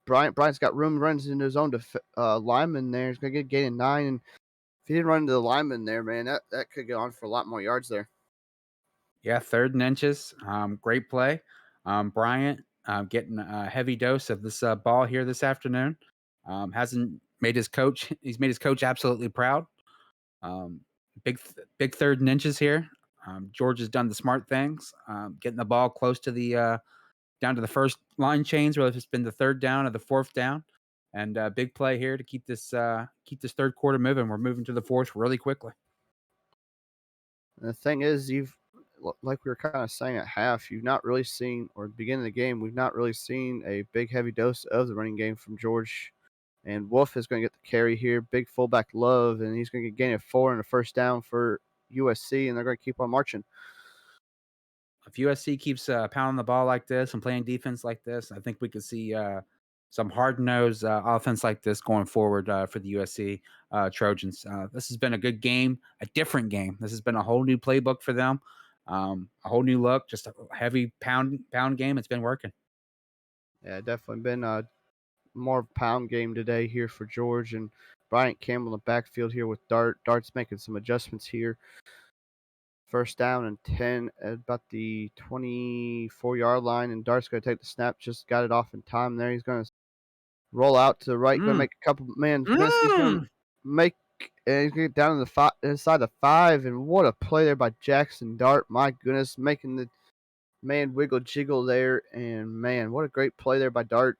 Bryant. Bryant's got room, runs into his own lineman there. He's gonna get gain of 9, and if he didn't run into the lineman there, man, that could go on for a lot more yards there. Yeah, 3rd and inches. Great play. Bryant getting a heavy dose of this ball here this afternoon. Hasn't made his coach. He's made his coach absolutely proud. Big 3rd and inches here. George has done the smart things, getting the ball close to the down to the first line chains, whether it's been the 3rd down or the 4th down. And big play here to keep this 3rd quarter moving. We're moving to the 4th really quickly. And the thing is, like we were kind of saying at half, you've not really seen, or beginning of the game, we've not really seen a big heavy dose of the running game from George. And Wolf is going to get the carry here. Big fullback Love, and he's going to get gain of 4 and a 1st down for USC, and they're going to keep on marching. If USC keeps pounding the ball like this and playing defense like this, I think we could see some hard-nosed offense like this going forward for the USC Trojans. This has been a good game, a different game. This has been a whole new playbook for them, a whole new look, just a heavy pound game. It's been working. Yeah, definitely been a more pound game today here for George, and Bryant Campbell in the backfield here with Dart. Dart's making some adjustments here. First down and 10 at about the 24-yard line, and Dart's going to take the snap. Just got it off in time there. He's going to roll out to the right. Going to make a couple. Man, he's going to make, and he's going to get down in the inside the 5. And what a play there by Jackson Dart. My goodness, making the man wiggle jiggle there. And man, what a great play there by Dart.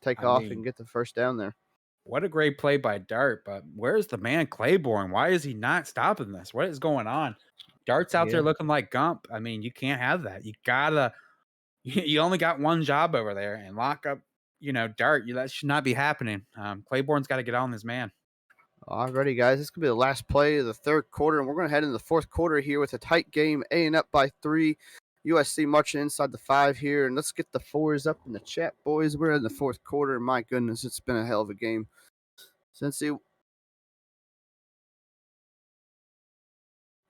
Take off and get the first down there. What a great play by Dart, but where's the man Claiborne? Why is he not stopping this? What is going on? Dart's out there looking like Gump. I mean, you can't have that. You gotta, you only got one job over there, and lock up, Dart. That should not be happening. Claiborne's got to get on this man. Alrighty, guys, this could be the last play of the third quarter, and we're going to head into the fourth quarter here with a tight game. A&M up by 3. USC marching inside the 5 here, and let's get the 4s up in the chat, boys. We're in the fourth quarter. My goodness, it's been a hell of a game.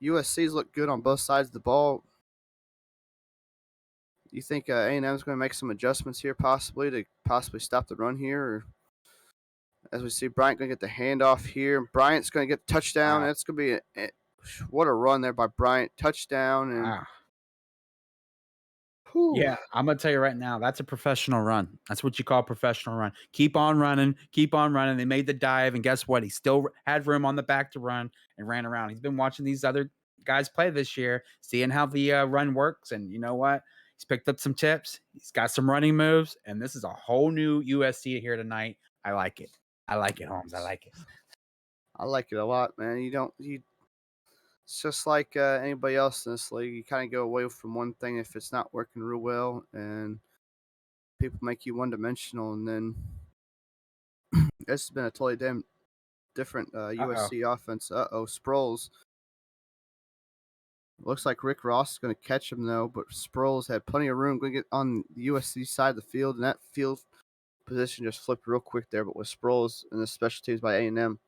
USC's look good on both sides of the ball. You think A&M is going to make some adjustments here possibly to stop the run here? Or as we see, Bryant going to get the handoff here. Bryant's going to get the touchdown. Wow. That's going to be what a run there by Bryant. Touchdown. And wow. Yeah, I'm going to tell you right now, that's a professional run. That's what you call a professional run. Keep on running. Keep on running. They made the dive, and guess what? He still had room on the back to run and ran around. He's been watching these other guys play this year, seeing how the run works, and you know what? He's picked up some tips. He's got some running moves, and this is a whole new USC here tonight. I like it. I like it, Holmes. I like it. I like it a lot, man. It's just like anybody else in this league. You kind of go away from one thing if it's not working real well, and people make you one-dimensional, and then this has been a totally damn different USC offense. Sproles. Looks like Rick Ross is going to catch him, though, but Sproles had plenty of room. Going to get on the USC side of the field, and that field position just flipped real quick there, but with Sproles and the special teams by A&M.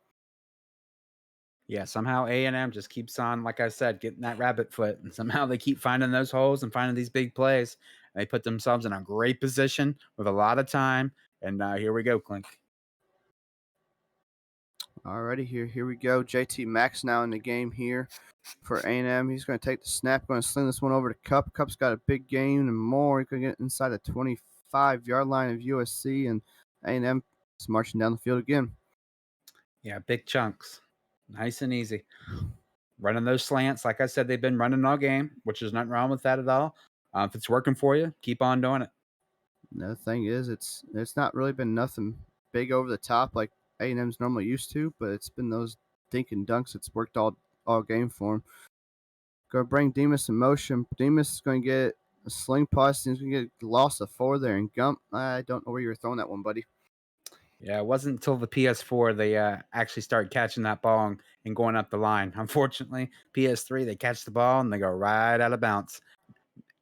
Yeah, somehow A&M just keeps on, like I said, getting that rabbit foot, and somehow they keep finding those holes and finding these big plays. They put themselves in a great position with a lot of time, and here we go, Clink. Alrighty, here we go. JT Max now in the game here for A&M. He's going to take the snap, going to sling this one over to Cup. Cup's got a big gain and more. He's going to get inside the 25-yard line of USC, and A&M is marching down the field again. Yeah, big chunks. Nice and easy. Running those slants. Like I said, they've been running all game, which is nothing wrong with that at all. If it's working for you, keep on doing it. The thing is, it's not really been nothing big over the top like A&M's normally used to, but it's been those dink and dunks. It's worked all game for him. Going to bring Demas in motion. Demas is going to get a sling pass. He's going to get loss of 4 there. And Gump, I don't know where you were throwing that one, buddy. Yeah, it wasn't until the PS4 they actually started catching that ball and going up the line. Unfortunately, PS3, they catch the ball and they go right out of bounds.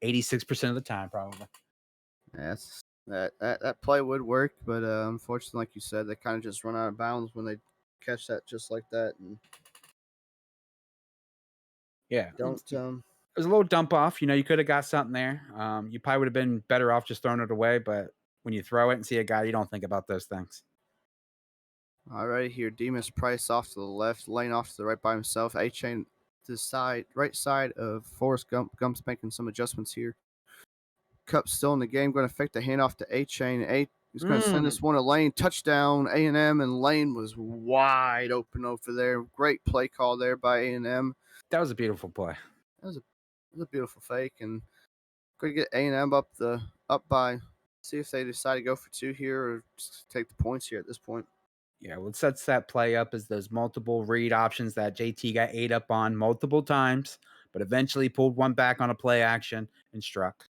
86% of the time, probably. Yes, that play would work, but unfortunately, like you said, they kind of just run out of bounds when they catch that just like that. And yeah, it was a little dump off. You could have got something there. You probably would have been better off just throwing it away, but when you throw it and see a guy, you don't think about those things. All right, here, Demas Price off to the left, Lane off to the right by himself. A-Chain to the right side of Forrest Gump. Gump's making some adjustments here. Cup's still in the game, going to fake the handoff to A-Chain. He's going to send this one to Lane. Touchdown, A&M, and Lane was wide open over there. Great play call there by A&M. That was a beautiful play. It was a beautiful fake, and going to get A&M up by. See if they decide to go for 2 here or just take the points here at this point. Yeah, what sets that play up is those multiple read options that JT got ate up on multiple times, but eventually pulled one back on a play action and struck.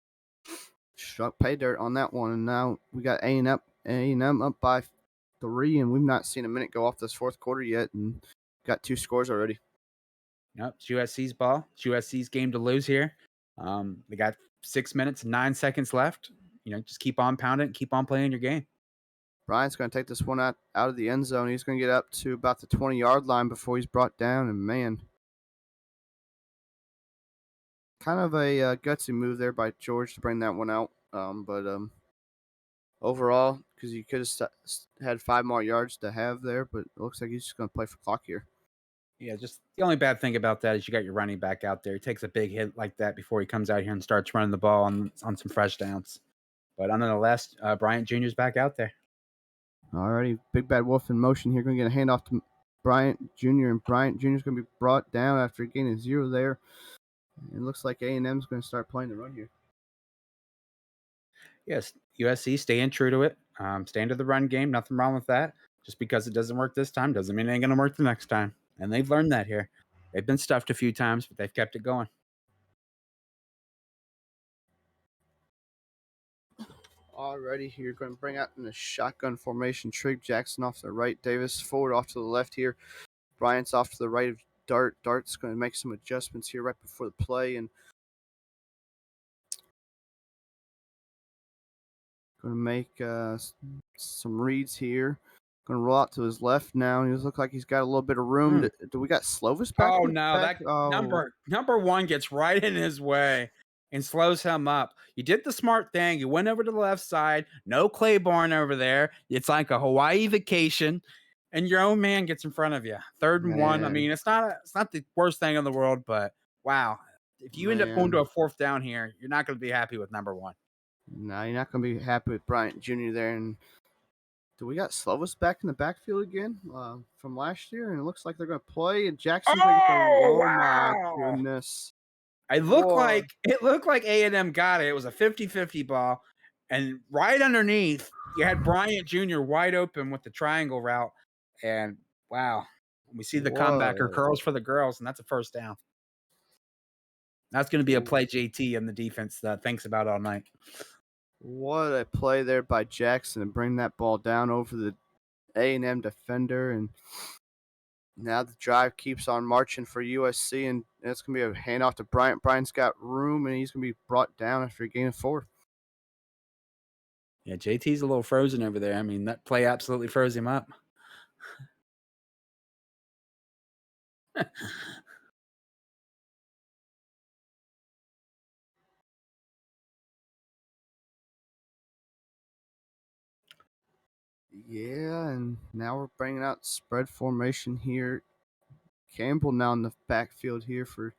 Struck pay dirt on that one, and now we got A&M up by 3, and we've not seen a minute go off this fourth quarter yet, and got 2 scores already. Nope, it's USC's ball. It's USC's game to lose here. They got 6 minutes and 9 seconds left. Just keep on pounding, keep on playing your game. Bryant's going to take this one out of the end zone. He's going to get up to about the 20-yard line before he's brought down, and man, kind of a gutsy move there by George to bring that one out. But overall because you could have had 5 more yards to have there, but it looks like he's just going to play for clock here. Yeah, just the only bad thing about that is you got your running back out there. He takes a big hit like that before he comes out here and starts running the ball on some fresh downs. But nonetheless, Bryant Jr.'s back out there. Alrighty, Big Bad Wolf in motion here. Going to get a handoff to Bryant Jr. and Bryant Jr. is going to be brought down after gaining 0 there. It looks like A&M is going to start playing the run here. Yes, USC staying true to it. Staying to the run game. Nothing wrong with that. Just because it doesn't work this time doesn't mean it ain't going to work the next time. And they've learned that here. They've been stuffed a few times, but they've kept it going. Alrighty, here going to bring out in the shotgun formation. Trig Jackson off to the right, Davis forward off to the left here. Bryant's off to the right of Dart. Dart's going to make some adjustments here right before the play and going to make some reads here. Going to roll out to his left now. He looks like he's got a little bit of room. Do we got Slovis back? Oh no, back? that number one gets right in his way and slows him up. You did the smart thing. You went over to the left side. No Claiborne over there. It's like a Hawaii vacation, and your own man gets in front of you. 3rd and 1. I mean, it's not the worst thing in the world, but wow, if you end up going to a 4th down here, you're not going to be happy with number one. No, you're not going to be happy with Bryant Jr. there. And do we got Slovis back in the backfield again from last year? And it looks like they're going to play. And Jackson. Oh, wow. My goodness. It looked like A&M got it. It was a 50-50 ball. And right underneath, you had Bryant Jr. wide open with the triangle route. And wow, we see the comebacker curls for the girls, and that's a 1st down. That's going to be a play JT and the defense thinks about all night. What a play there by Jackson to bring that ball down over the A&M defender. And now the drive keeps on marching for USC, and it's going to be a handoff to Bryant. Bryant's got room, and he's going to be brought down after a gain of 4. Yeah, JT's a little frozen over there. I mean, that play absolutely froze him up. Yeah, and now we're bringing out spread formation here. Campbell now in the backfield here for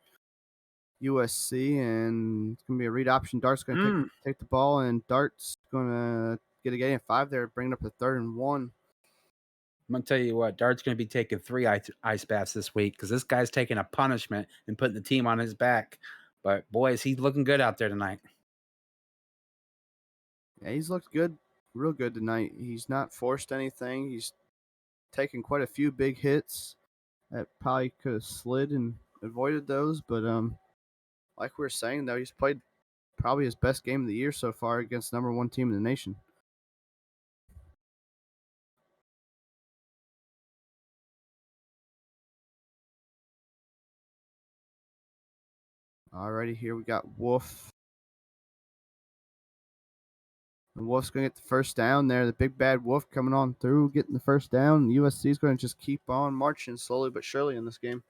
USC, and it's going to be a read option. Dart's going to take the ball, and Dart's going to get a gain of 5 there, bring it up to 3rd and 1. I'm going to tell you what, Dart's going to be taking 3 ice baths this week because this guy's taking a punishment and putting the team on his back. But, boy, is he looking good out there tonight. Yeah, he's looked good, real good tonight. He's not forced anything. He's taken quite a few big hits that probably could have slid and avoided those. But like we were saying, though, he's played probably his best game of the year so far against the number 1 team in the nation. Alrighty, here we got Wolf. And Wolf's going to get the 1st down there. The Big Bad Wolf coming on through, getting the 1st down. USC is going to just keep on marching slowly but surely in this game.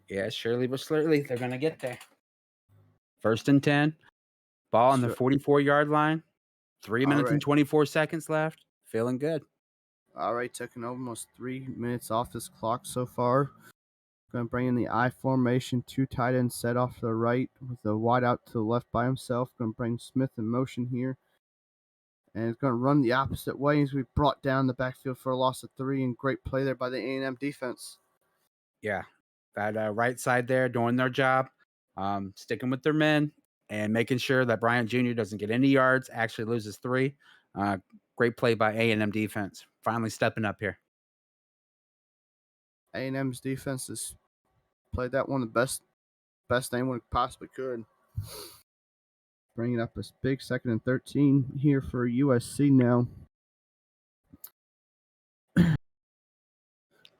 Yeah, surely but slowly, they're going to get there. 1st and 10. Ball on the 44-yard line. 3 minutes and 24 seconds left. Feeling good. All right, taking almost 3 minutes off this clock so far. Going to bring in the I formation. 2 tight ends set off to the right with the wide out to the left by himself. Going to bring Smith in motion here. And it's going to run the opposite way as we brought down the backfield for a loss of 3. And great play there by the A&M defense. Yeah, that right side there doing their job, sticking with their men and making sure that Bryant Jr. doesn't get any yards, actually loses 3. Great play by A&M defense. Finally stepping up here. A&M's defense has played that one the best anyone possibly could. Bringing up a big 2nd and 13 here for USC now.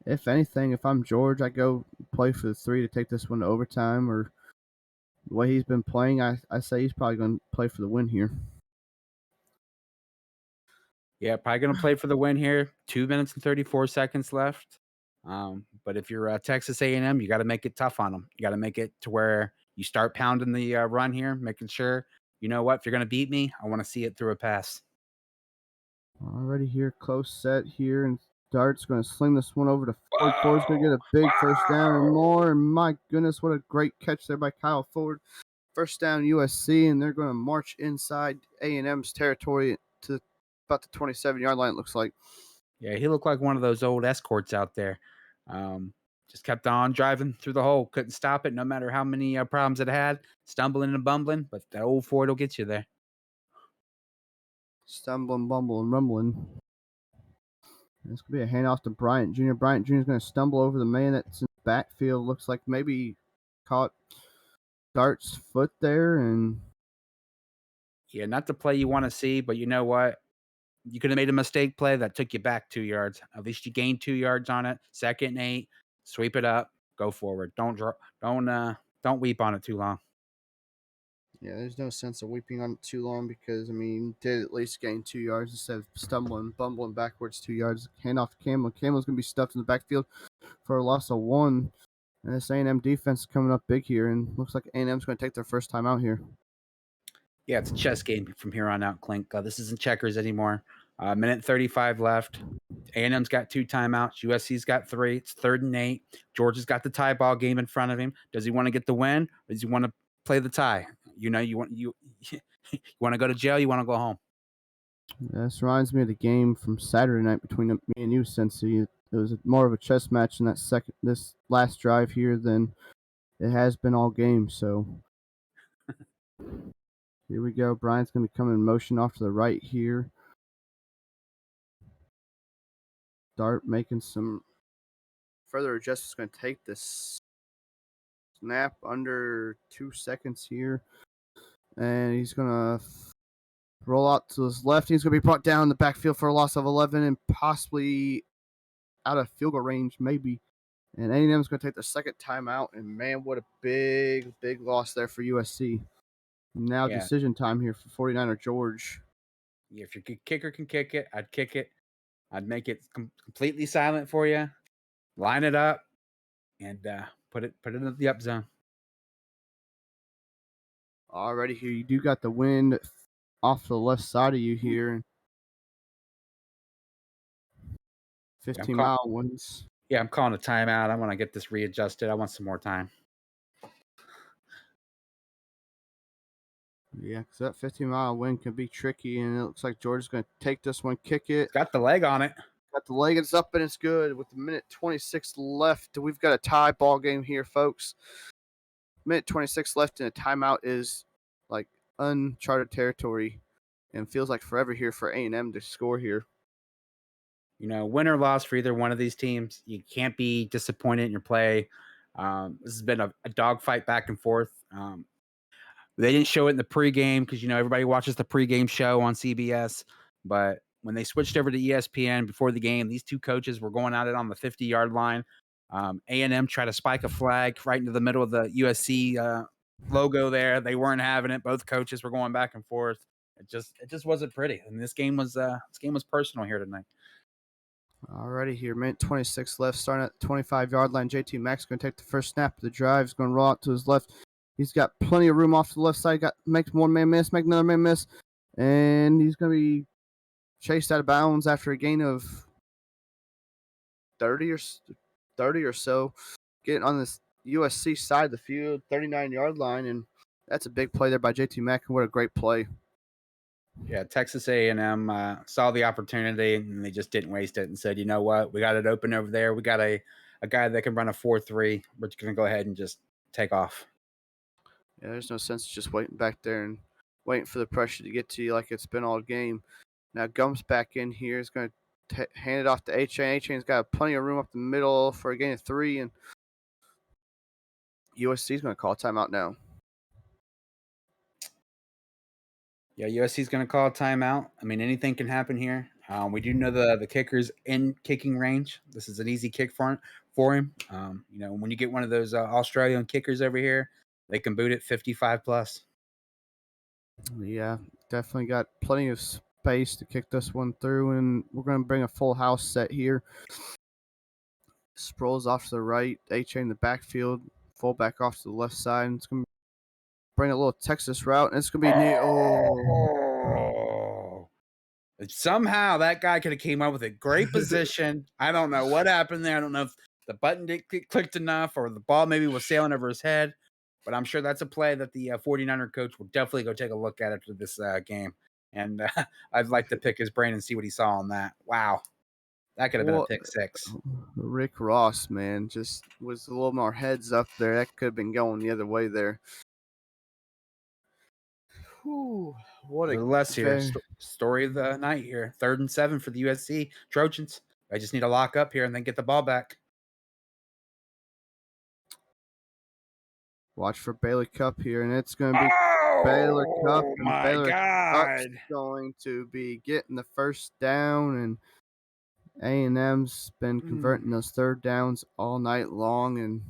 If anything, if I'm George, I go play for the 3 to take this one to overtime. Or the way he's been playing, I say he's probably going to play for the win here. Yeah, probably going to play for the win here. 2 minutes and 34 seconds left. But if you're Texas A&M, you got to make it tough on them. You got to make it to where you start pounding the run here, making sure you know what? If you're going to beat me, I want to see it through a pass. Already here, close set here, and Dart's going to sling this one over to Ford. Ford's going to get a big first down and more. And my goodness, what a great catch there by Kyle Ford. First down USC, and they're going to march inside A&M's territory to about the 27-yard line, it looks like. Yeah, he looked like one of those old escorts out there. Just kept on driving through the hole. Couldn't stop it no matter how many problems it had. Stumbling and bumbling, but that old Ford will get you there. Stumbling, bumbling, rumbling. This could be a handoff to Bryant Jr. Bryant Jr. is going to stumble over the man that's in the backfield. Looks like maybe he caught Dart's foot there. And Yeah, not the play you want to see, but you know what? You could have made a mistake play that took you back 2 yards. At least you gained 2 yards on it. 2nd and 8, sweep it up, go forward. Don't weep on it too long. yeah, there's no sense of weeping on it too long because, I mean, did at least gain 2 yards instead of stumbling, bumbling backwards 2 yards. Handoff to Campbell. Campbell's going to be stuffed in the backfield for a loss of 1. And this A&M defense is coming up big here, and looks like A&M's going to take their first time out here. Yeah, it's a chess game from here on out, Clink. This isn't checkers anymore. Minute 35 left. A&M's got 2 timeouts. USC's got 3. It's 3rd and 8. Georgia's got the tie ball game in front of him. Does he want to get the win, or does he want to play the tie? You want you want to go to jail. You want to go home. This reminds me of the game from Saturday night between me and you, Cincy. It was more of a chess match in this last drive here than it has been all game. So here we go. Brian's going to come in motion off to the right here. Dart making some further adjustments. Going to take this snap under 2 seconds here. And he's going to roll out to his left. He's going to be brought down in the backfield for a loss of 11 and possibly out of field goal range, maybe. And A&M is going to take the second timeout. And, man, what a big, big loss there for USC. Now decision time here for 49er George. Yeah, if your kicker can kick it, I'd kick it. I'd make it completely silent for you. Line it up and put it in the up zone. Already here, you do got the wind off the left side of you here. 15-mile winds. Yeah, I'm calling a timeout. I want to get this readjusted. I want some more time. Yeah, because that 15-mile wind can be tricky, and it looks like George is going to take this one, kick it. Got the leg on it. Got the leg, it's up, and it's good. With a minute 26 left, we've got a tie ball game here, folks. Minute 26 left, and a timeout is like uncharted territory, and feels like forever here for A&M to score here. You know, win or loss for either one of these teams, you can't be disappointed in your play. This has been a dogfight back and forth. They didn't show it in the pregame because, you know, everybody watches the pregame show on CBS. But when they switched over to ESPN before the game, these two coaches were going at it on the 50-yard line. A&M tried to spike a flag right into the middle of the USC logo there. They weren't having it. Both coaches were going back and forth. It just wasn't pretty. And this game was personal here tonight. Alrighty here, minute 26 left, starting at the 25-yard line. JT Mack's going to take the first snap of the drive. He's going to roll out to his left. He's got plenty of room off to the left side. Makes one man miss, make another man miss. And he's going to be chased out of bounds after a gain of 30 or so. Getting on this USC side of the field, 39-yard line. And that's a big play there by JT Mack. And what a great play. Yeah, Texas A&M saw the opportunity and they just didn't waste it and said, you know what, we got it open over there. We got a guy that can run a 4.3. We're just going to go ahead and just take off. Yeah, there's no sense just waiting back there and waiting for the pressure to get to you like it's been all game. Now Gum's back in here. He's going to hand it off to A-Chain. A-Chain's got plenty of room up the middle for a gain of 3, and USC's going to call timeout now. Yeah, USC's going to call a timeout. I mean, anything can happen here. We do know the kicker's in kicking range. This is an easy kick for him. You know, when you get one of those Australian kickers over here, they can boot it 55 plus. Yeah, definitely got plenty of space to kick this one through, and we're going to bring a full house set here. Sproles off to the right, A-Chain in the backfield, fullback off to the left side. And it's going to be bring a little Texas route, and it's gonna be neat. Somehow that guy could have came up with a great position. I don't know what happened there. I don't know if the button didn't clicked enough or the ball maybe was sailing over his head. But I'm sure that's a play that the 49er coach will definitely go take a look at after this game. And I'd like to pick his brain and see what he saw on that. Wow. That could have been a pick six. Rick Ross, man, just was a little more heads up there. That could have been going the other way there. Whew, what a less here. Story of the night here. 3rd and 7 for the USC Trojans. I just need to lock up here and then get the ball back. Watch for Bailey Cup here, and it's going to be Baylor Cup. And My Baylor Cup's God. going to be getting the first down, and A&M's been converting those 3rd downs all night long, and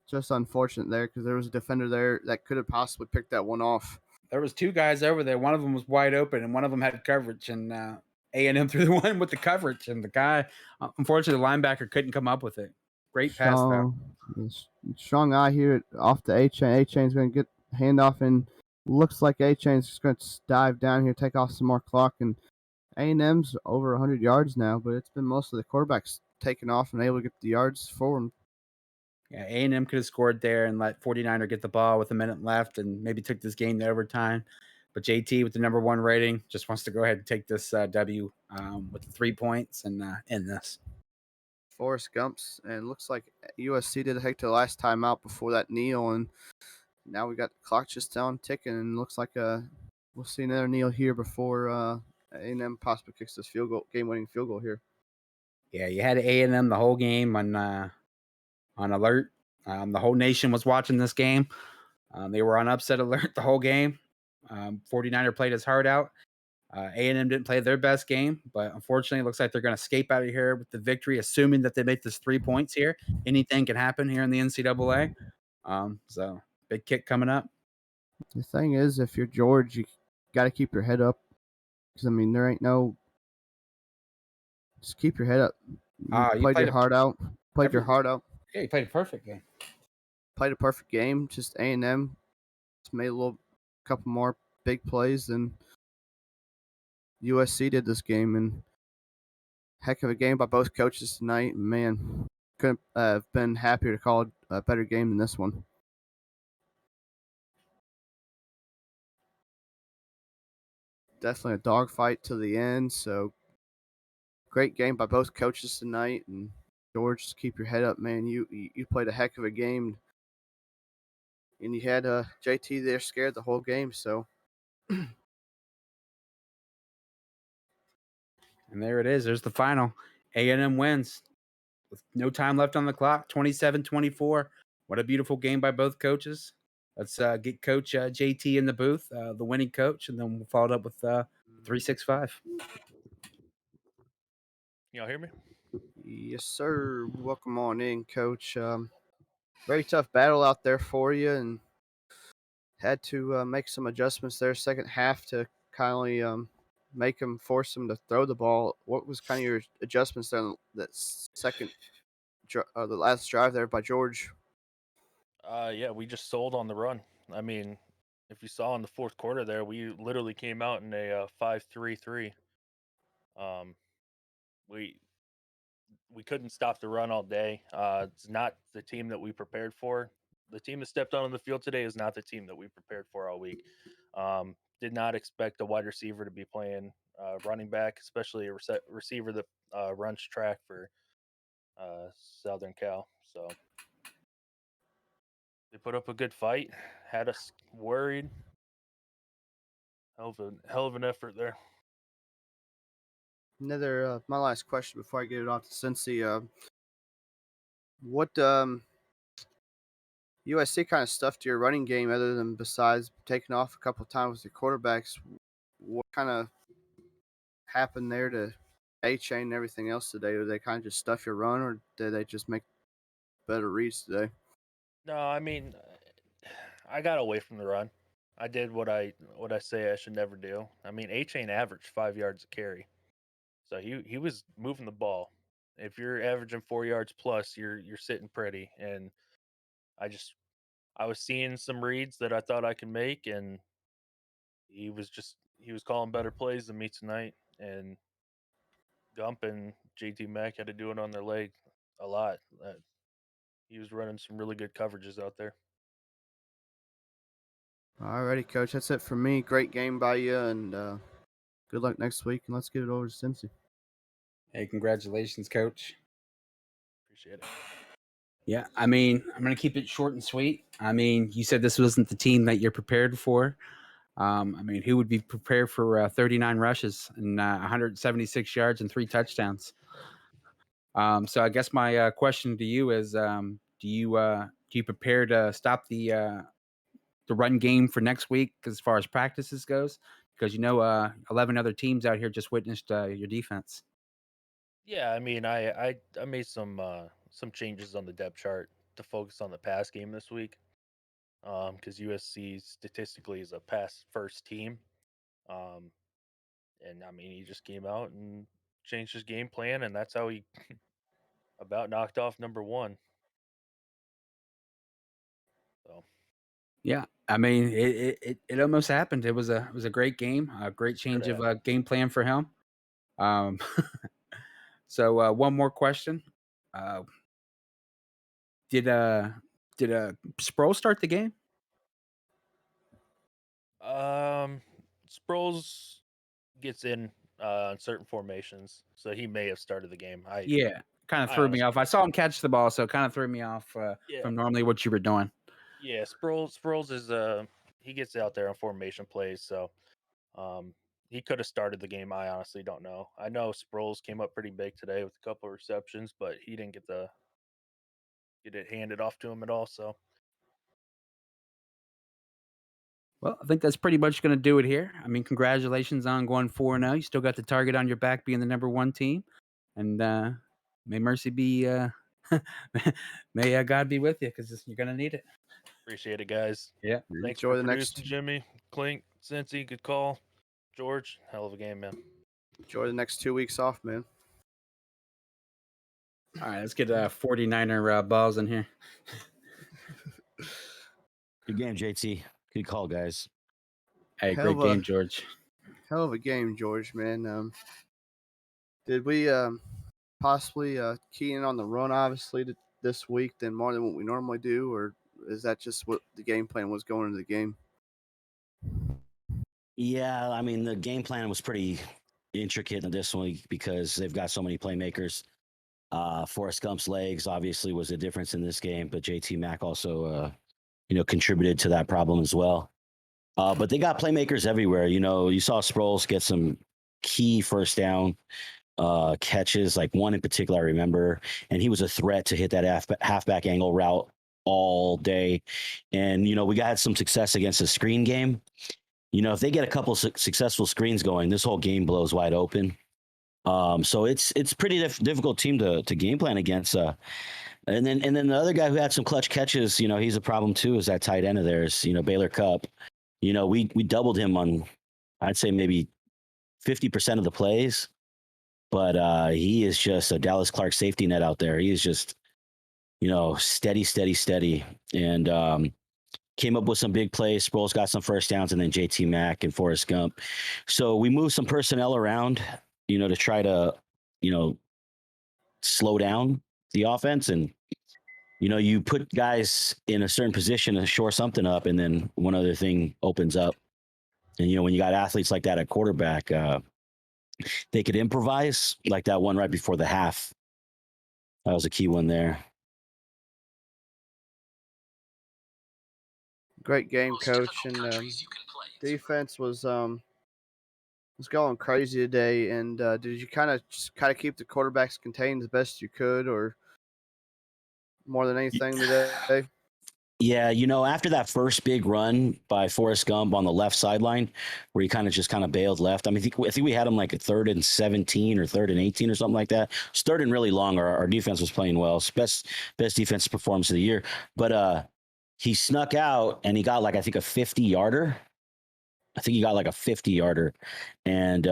just unfortunate there because there was a defender there that could have possibly picked that one off. There was 2 guys over there. One of them was wide open, and one of them had coverage, and A&M threw the one with the coverage, and the guy, unfortunately, the linebacker couldn't come up with it. Great pass, though. Strong eye here off the A-Chain. A-Chain's going to get handoff, and looks like A-Chain's just going to dive down here, take off some more clock, and A&M's over 100 yards now, but it's been mostly the quarterbacks taking off and able to get the yards for them. Yeah, A&M could have scored there and let 49er get the ball with a minute left and maybe took this game to overtime. But JT, with the number 1 rating, just wants to go ahead and take this W with the 3 points and end this. Forrest Gumps, and looks like USC did take the last time out before that kneel, and now we got the clock just down ticking, and looks like we'll see another kneel here before A&M possibly kicks this game-winning field goal here. Yeah, you had A&M the whole game on alert. The whole nation was watching this game. They were on upset alert the whole game. 49er played his heart out. A&M didn't play their best game, but unfortunately, it looks like they're going to escape out of here with the victory, assuming that they make this 3 points here. Anything can happen here in the NCAA. So big kick coming up. The thing is, if you're George, you got to keep your head up. Because, I mean, there ain't no... Just keep your head up. You played your heart out. Your heart out. Yeah, you played a perfect game. Played a perfect game. Just A&M just made a couple more big plays than USC did this game, and heck of a game by both coaches tonight. Man, couldn't have been happier to call it a better game than this one. Definitely a dogfight to the end. So great game by both coaches tonight. And George, just keep your head up, man. You played a heck of a game, and you had JT there scared the whole game. So. And there it is. There's the final. A&M wins with no time left on the clock, 27-24. What a beautiful game by both coaches. Let's get Coach JT in the booth, the winning coach, and then we'll follow it up with 365. Y'all hear me? Yes, sir. Welcome on in, Coach. Very tough battle out there for you, and had to make some adjustments there second half to kindly force them to throw the ball. What was kind of your adjustments there on that the last drive there by George? Yeah, we just sold on the run. I mean, if you saw in the fourth quarter there, we literally came out in a 5-3-3. We couldn't stop the run all day. It's not the team that we prepared for. The team that stepped on the field today is not the team that we prepared for all week. Did not expect a wide receiver to be playing running back, especially a receiver that runs track for Southern Cal. So they put up a good fight, had us worried. Hell of an effort there. Another my last question before I get it off to Cincy. What USC kind of stuffed your running game other than besides taking off a couple of times with the quarterbacks? What kind of happened there to A-Chain and everything else today? Did they kind of just stuff your run, or did they just make better reads today? No, I mean, I got away from the run. I did what I say I should never do. I mean, A-Chain averaged 5 yards a carry, so he was moving the ball. If you're averaging 4 yards plus, you're sitting pretty. And I I was seeing some reads that I thought I could make, and he was calling better plays than me tonight. And Gump and JT Mack had to do it on their leg a lot. He was running some really good coverages out there. Alrighty, Coach. That's it for me. Great game by you, and good luck next week. And let's get it over to Cincy. Hey, congratulations, Coach. Appreciate it. Yeah, I mean, I'm going to keep it short and sweet. I mean, you said this wasn't the team that you're prepared for. I mean, who would be prepared for 39 rushes and 176 yards and 3 touchdowns? So I guess my question to you is, do you prepare to stop the run game for next week as far as practices goes? Because 11 other teams out here just witnessed your defense. Yeah, I mean, I made some changes on the depth chart to focus on the pass game this week. Because USC statistically is a pass first team. Um, and I mean, he just came out and changed his game plan, and that's how he about knocked off number one. So Yeah, I mean, it almost happened. It was a great game, a great change of game plan for him. Um, so one more question: uh, Did Sproul start the game? Sproles gets in certain formations, so he may have started the game. Yeah, kind of I threw me honestly off. I saw him catch the ball, so it kind of threw me off yeah from normally what you were doing. yeah Sproles is he gets out there on formation plays, so um he could have started the game. I honestly don't know. I know Sproles came up pretty big today with a couple of receptions, but he didn't get it handed off to him at all. So Well, I think that's pretty much going to do it here. I mean, congratulations on going 4-0. You still got the target on your back being the number 1 team. And may mercy be, may God be with you because you're going to need it. appreciate it, guys. Yeah. Thanks Enjoy for the producing, next. Jimmy, Clink, Cincy. Good call, George. Hell of a game, man. Enjoy the next 2 weeks off, man. All right, let's get 49er balls in here. Good game, JT. Good call, guys. Hey, Hell great of a- game, George. Hell of a game, George, man. Did we possibly key in on the run, obviously, this week than more than what we normally do, or is that just what the game plan was going into the game? Yeah, I mean, the game plan was pretty intricate in this week because they've got so many playmakers. Forrest Gump's legs obviously was a difference in this game, but JT Mack also, contributed to that problem as well. But they got playmakers everywhere. You saw Sproles get some key first down catches, like one in particular I remember, and he was a threat to hit that halfback angle route all day. And we got some success against the screen game. If they get a couple successful screens going, this whole game blows wide open. So it's pretty difficult team to game plan against. And then the other guy who had some clutch catches, he's a problem too, is that tight end of theirs, Baylor Cupp. We doubled him on, I'd say maybe 50% of the plays, but he is just a Dallas Clark safety net out there. He is just, steady, and came up with some big plays. Sproles got some first downs, and then JT Mack and Forrest Gump. So we moved some personnel around, to try to, slow down the offense. And, you put guys in a certain position to shore something up, and then one other thing opens up. And, when you got athletes like that at quarterback, they could improvise, like that one right before the half. That was a key one there. Great game, Coach, and defense was going crazy today. And did you kind of keep the quarterbacks contained as best you could, or more than anything today? Yeah, after that first big run by Forrest Gump on the left sideline, where he kind of bailed left. I mean, I think we had him like a 3rd and 17 or 3rd and 18 or something like that. It's 3rd and really long. Our defense was playing well. It's best defensive performance of the year. But he snuck out and he got like, I think, a 50-yarder. I think he got like a 50-yarder, and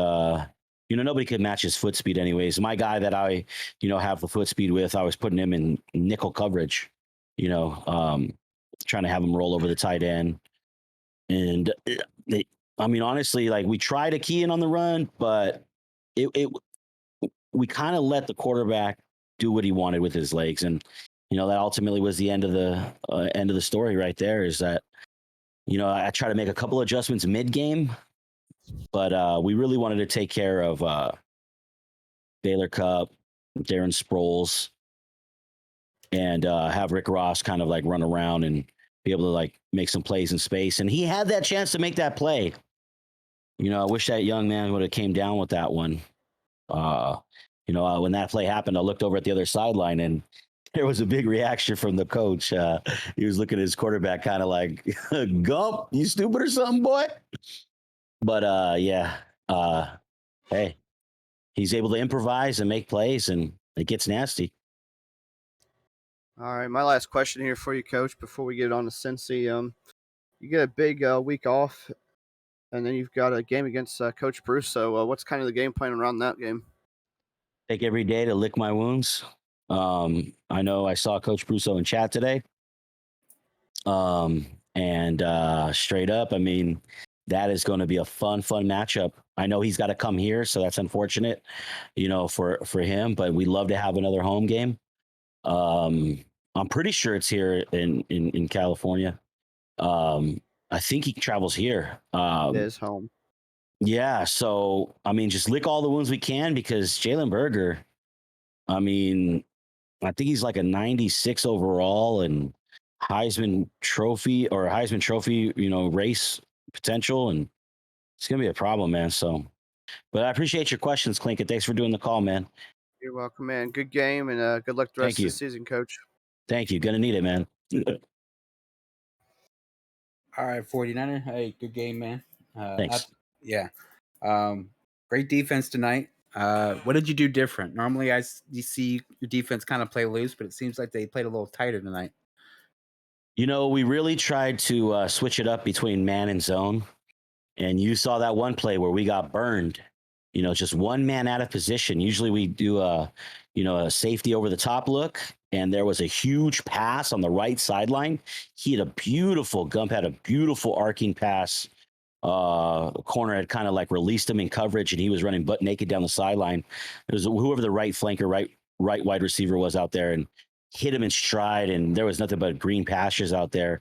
nobody could match his foot speed anyways. My guy that I have the foot speed with, I was putting him in nickel coverage. trying to have him roll over the tight end. And honestly, like we try to key in on the run, but we kind of let the quarterback do what he wanted with his legs, and that ultimately was the end of the story right there. Is that I try to make a couple adjustments mid game, but we really wanted to take care of Baylor Cup, Darren Sproles, and have Rick Ross kind of like run around and be able to like make some plays in space. And he had that chance to make that play. I wish that young man would have came down with that one. When that play happened, I looked over at the other sideline and there was a big reaction from the coach. He was looking at his quarterback kind of like, Gump, you stupid or something, boy? But hey, he's able to improvise and make plays, and it gets nasty. All right, my last question here for you, Coach, before we get on to Cincy. You get a big week off, and then you've got a game against Coach Bruce. So what's kind of the game plan around that game? Take every day to lick my wounds. I know I saw Coach Brusso in chat today. And straight up, I mean, that is going to be a fun matchup. I know he's got to come here, so that's unfortunate, for him, but we'd love to have another home game. I'm pretty sure it's here in California. I think he travels here. It is home. Yeah, so I mean, just lick all the wounds we can, because Jalen Berger, I mean, I think he's like a 96 overall and Heisman Trophy race potential, and it's gonna be a problem, man. So, but I appreciate your questions, Clink, and thanks for doing the call, man. You're welcome, man. Good game, and good luck the rest Thank you. of the season, Coach. Thank you. Gonna need it, man. All right, 49er. Hey, good game, man. Thanks. Yeah. Great defense tonight. What did you do different? Normally, you see your defense kind of play loose, but it seems like they played a little tighter tonight. We really tried to switch it up between man and zone. And you saw that one play where we got burned, just one man out of position. Usually we do a safety over the top look. And there was a huge pass on the right sideline. Gump had a beautiful arcing pass. Corner had kind of like released him in coverage, and he was running butt naked down the sideline. It was whoever the right flanker, right wide receiver was out there, and hit him in stride. And there was nothing but green pastures out there.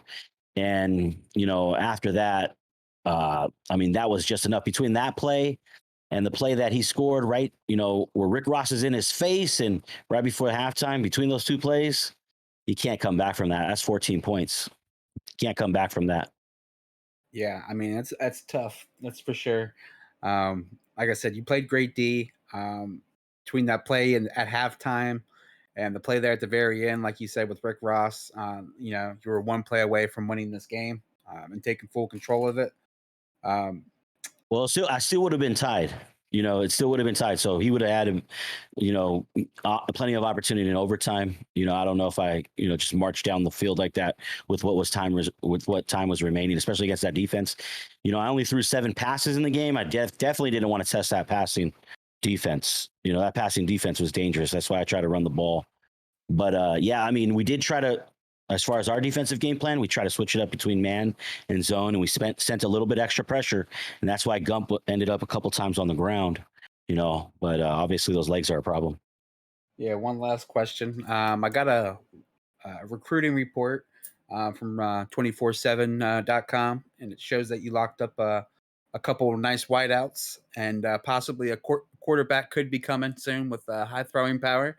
And after that, that was just enough. Between that play and the play that he scored, right, where Rick Ross is in his face, and right before halftime, between those two plays, you can't come back from that. That's 14 points. Can't come back from that. Yeah, I mean that's tough. That's for sure. Like I said, you played great D. Between that play and at halftime and the play there at the very end, like you said with Rick Ross, you were one play away from winning this game and taking full control of it. Well, I still would have been tied. It still would have been tied. So he would have had, plenty of opportunity in overtime. I don't know if I, just marched down the field like that with what time was remaining, especially against that defense. I only threw 7 passes in the game. I definitely didn't want to test that passing defense. That passing defense was dangerous. That's why I try to run the ball. But we did try to. As far as our defensive game plan, we try to switch it up between man and zone, and we sent a little bit extra pressure, and that's why Gump ended up a couple times on the ground, But obviously, those legs are a problem. Yeah, one last question. I got a recruiting report from 247.com, and it shows that you locked up a couple of nice wideouts, and possibly a quarterback could be coming soon with high throwing power.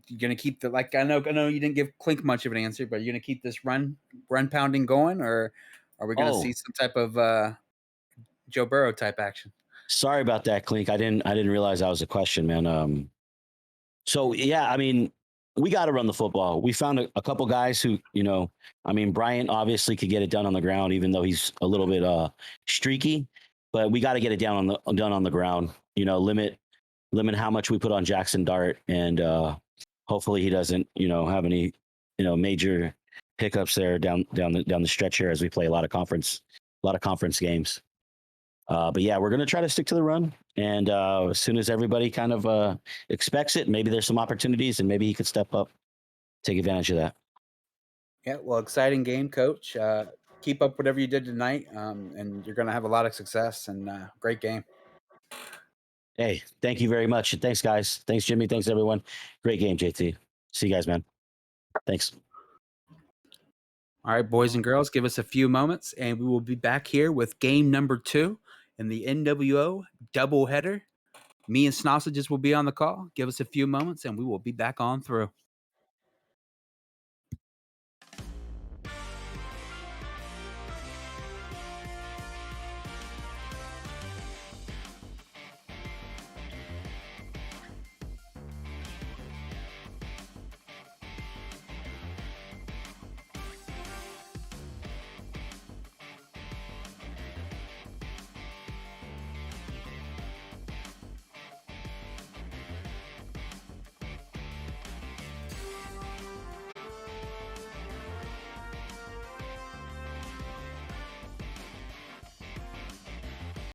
You're gonna keep I know you didn't give Clink much of an answer, but you're gonna keep this run pounding going, or are we gonna see some type of Joe Burrow type action? Sorry about that, Clink. I didn't realize that was a question, man. So yeah, we got to run the football. We found a couple guys who, Bryant obviously could get it done on the ground, even though he's a little bit streaky. But we got to get it done on the ground. Limit how much we put on Jackson Dart, and hopefully he doesn't, have any, major hiccups there down the stretch here as we play a lot of conference games. But yeah, we're going to try to stick to the run. And as soon as everybody kind of expects it, maybe there's some opportunities, and maybe he could step up, take advantage of that. Yeah, well, exciting game, Coach. Keep up whatever you did tonight, and you're going to have a lot of success. And great game. Hey, thank you very much. And thanks, guys. Thanks, Jimmy. Thanks, everyone. Great game, JT. See you guys, man. Thanks. All right, boys and girls, give us a few moments, and we will be back here with game number 2 in the NWO doubleheader. Me and Sausages will be on the call. Give us a few moments, and we will be back on through.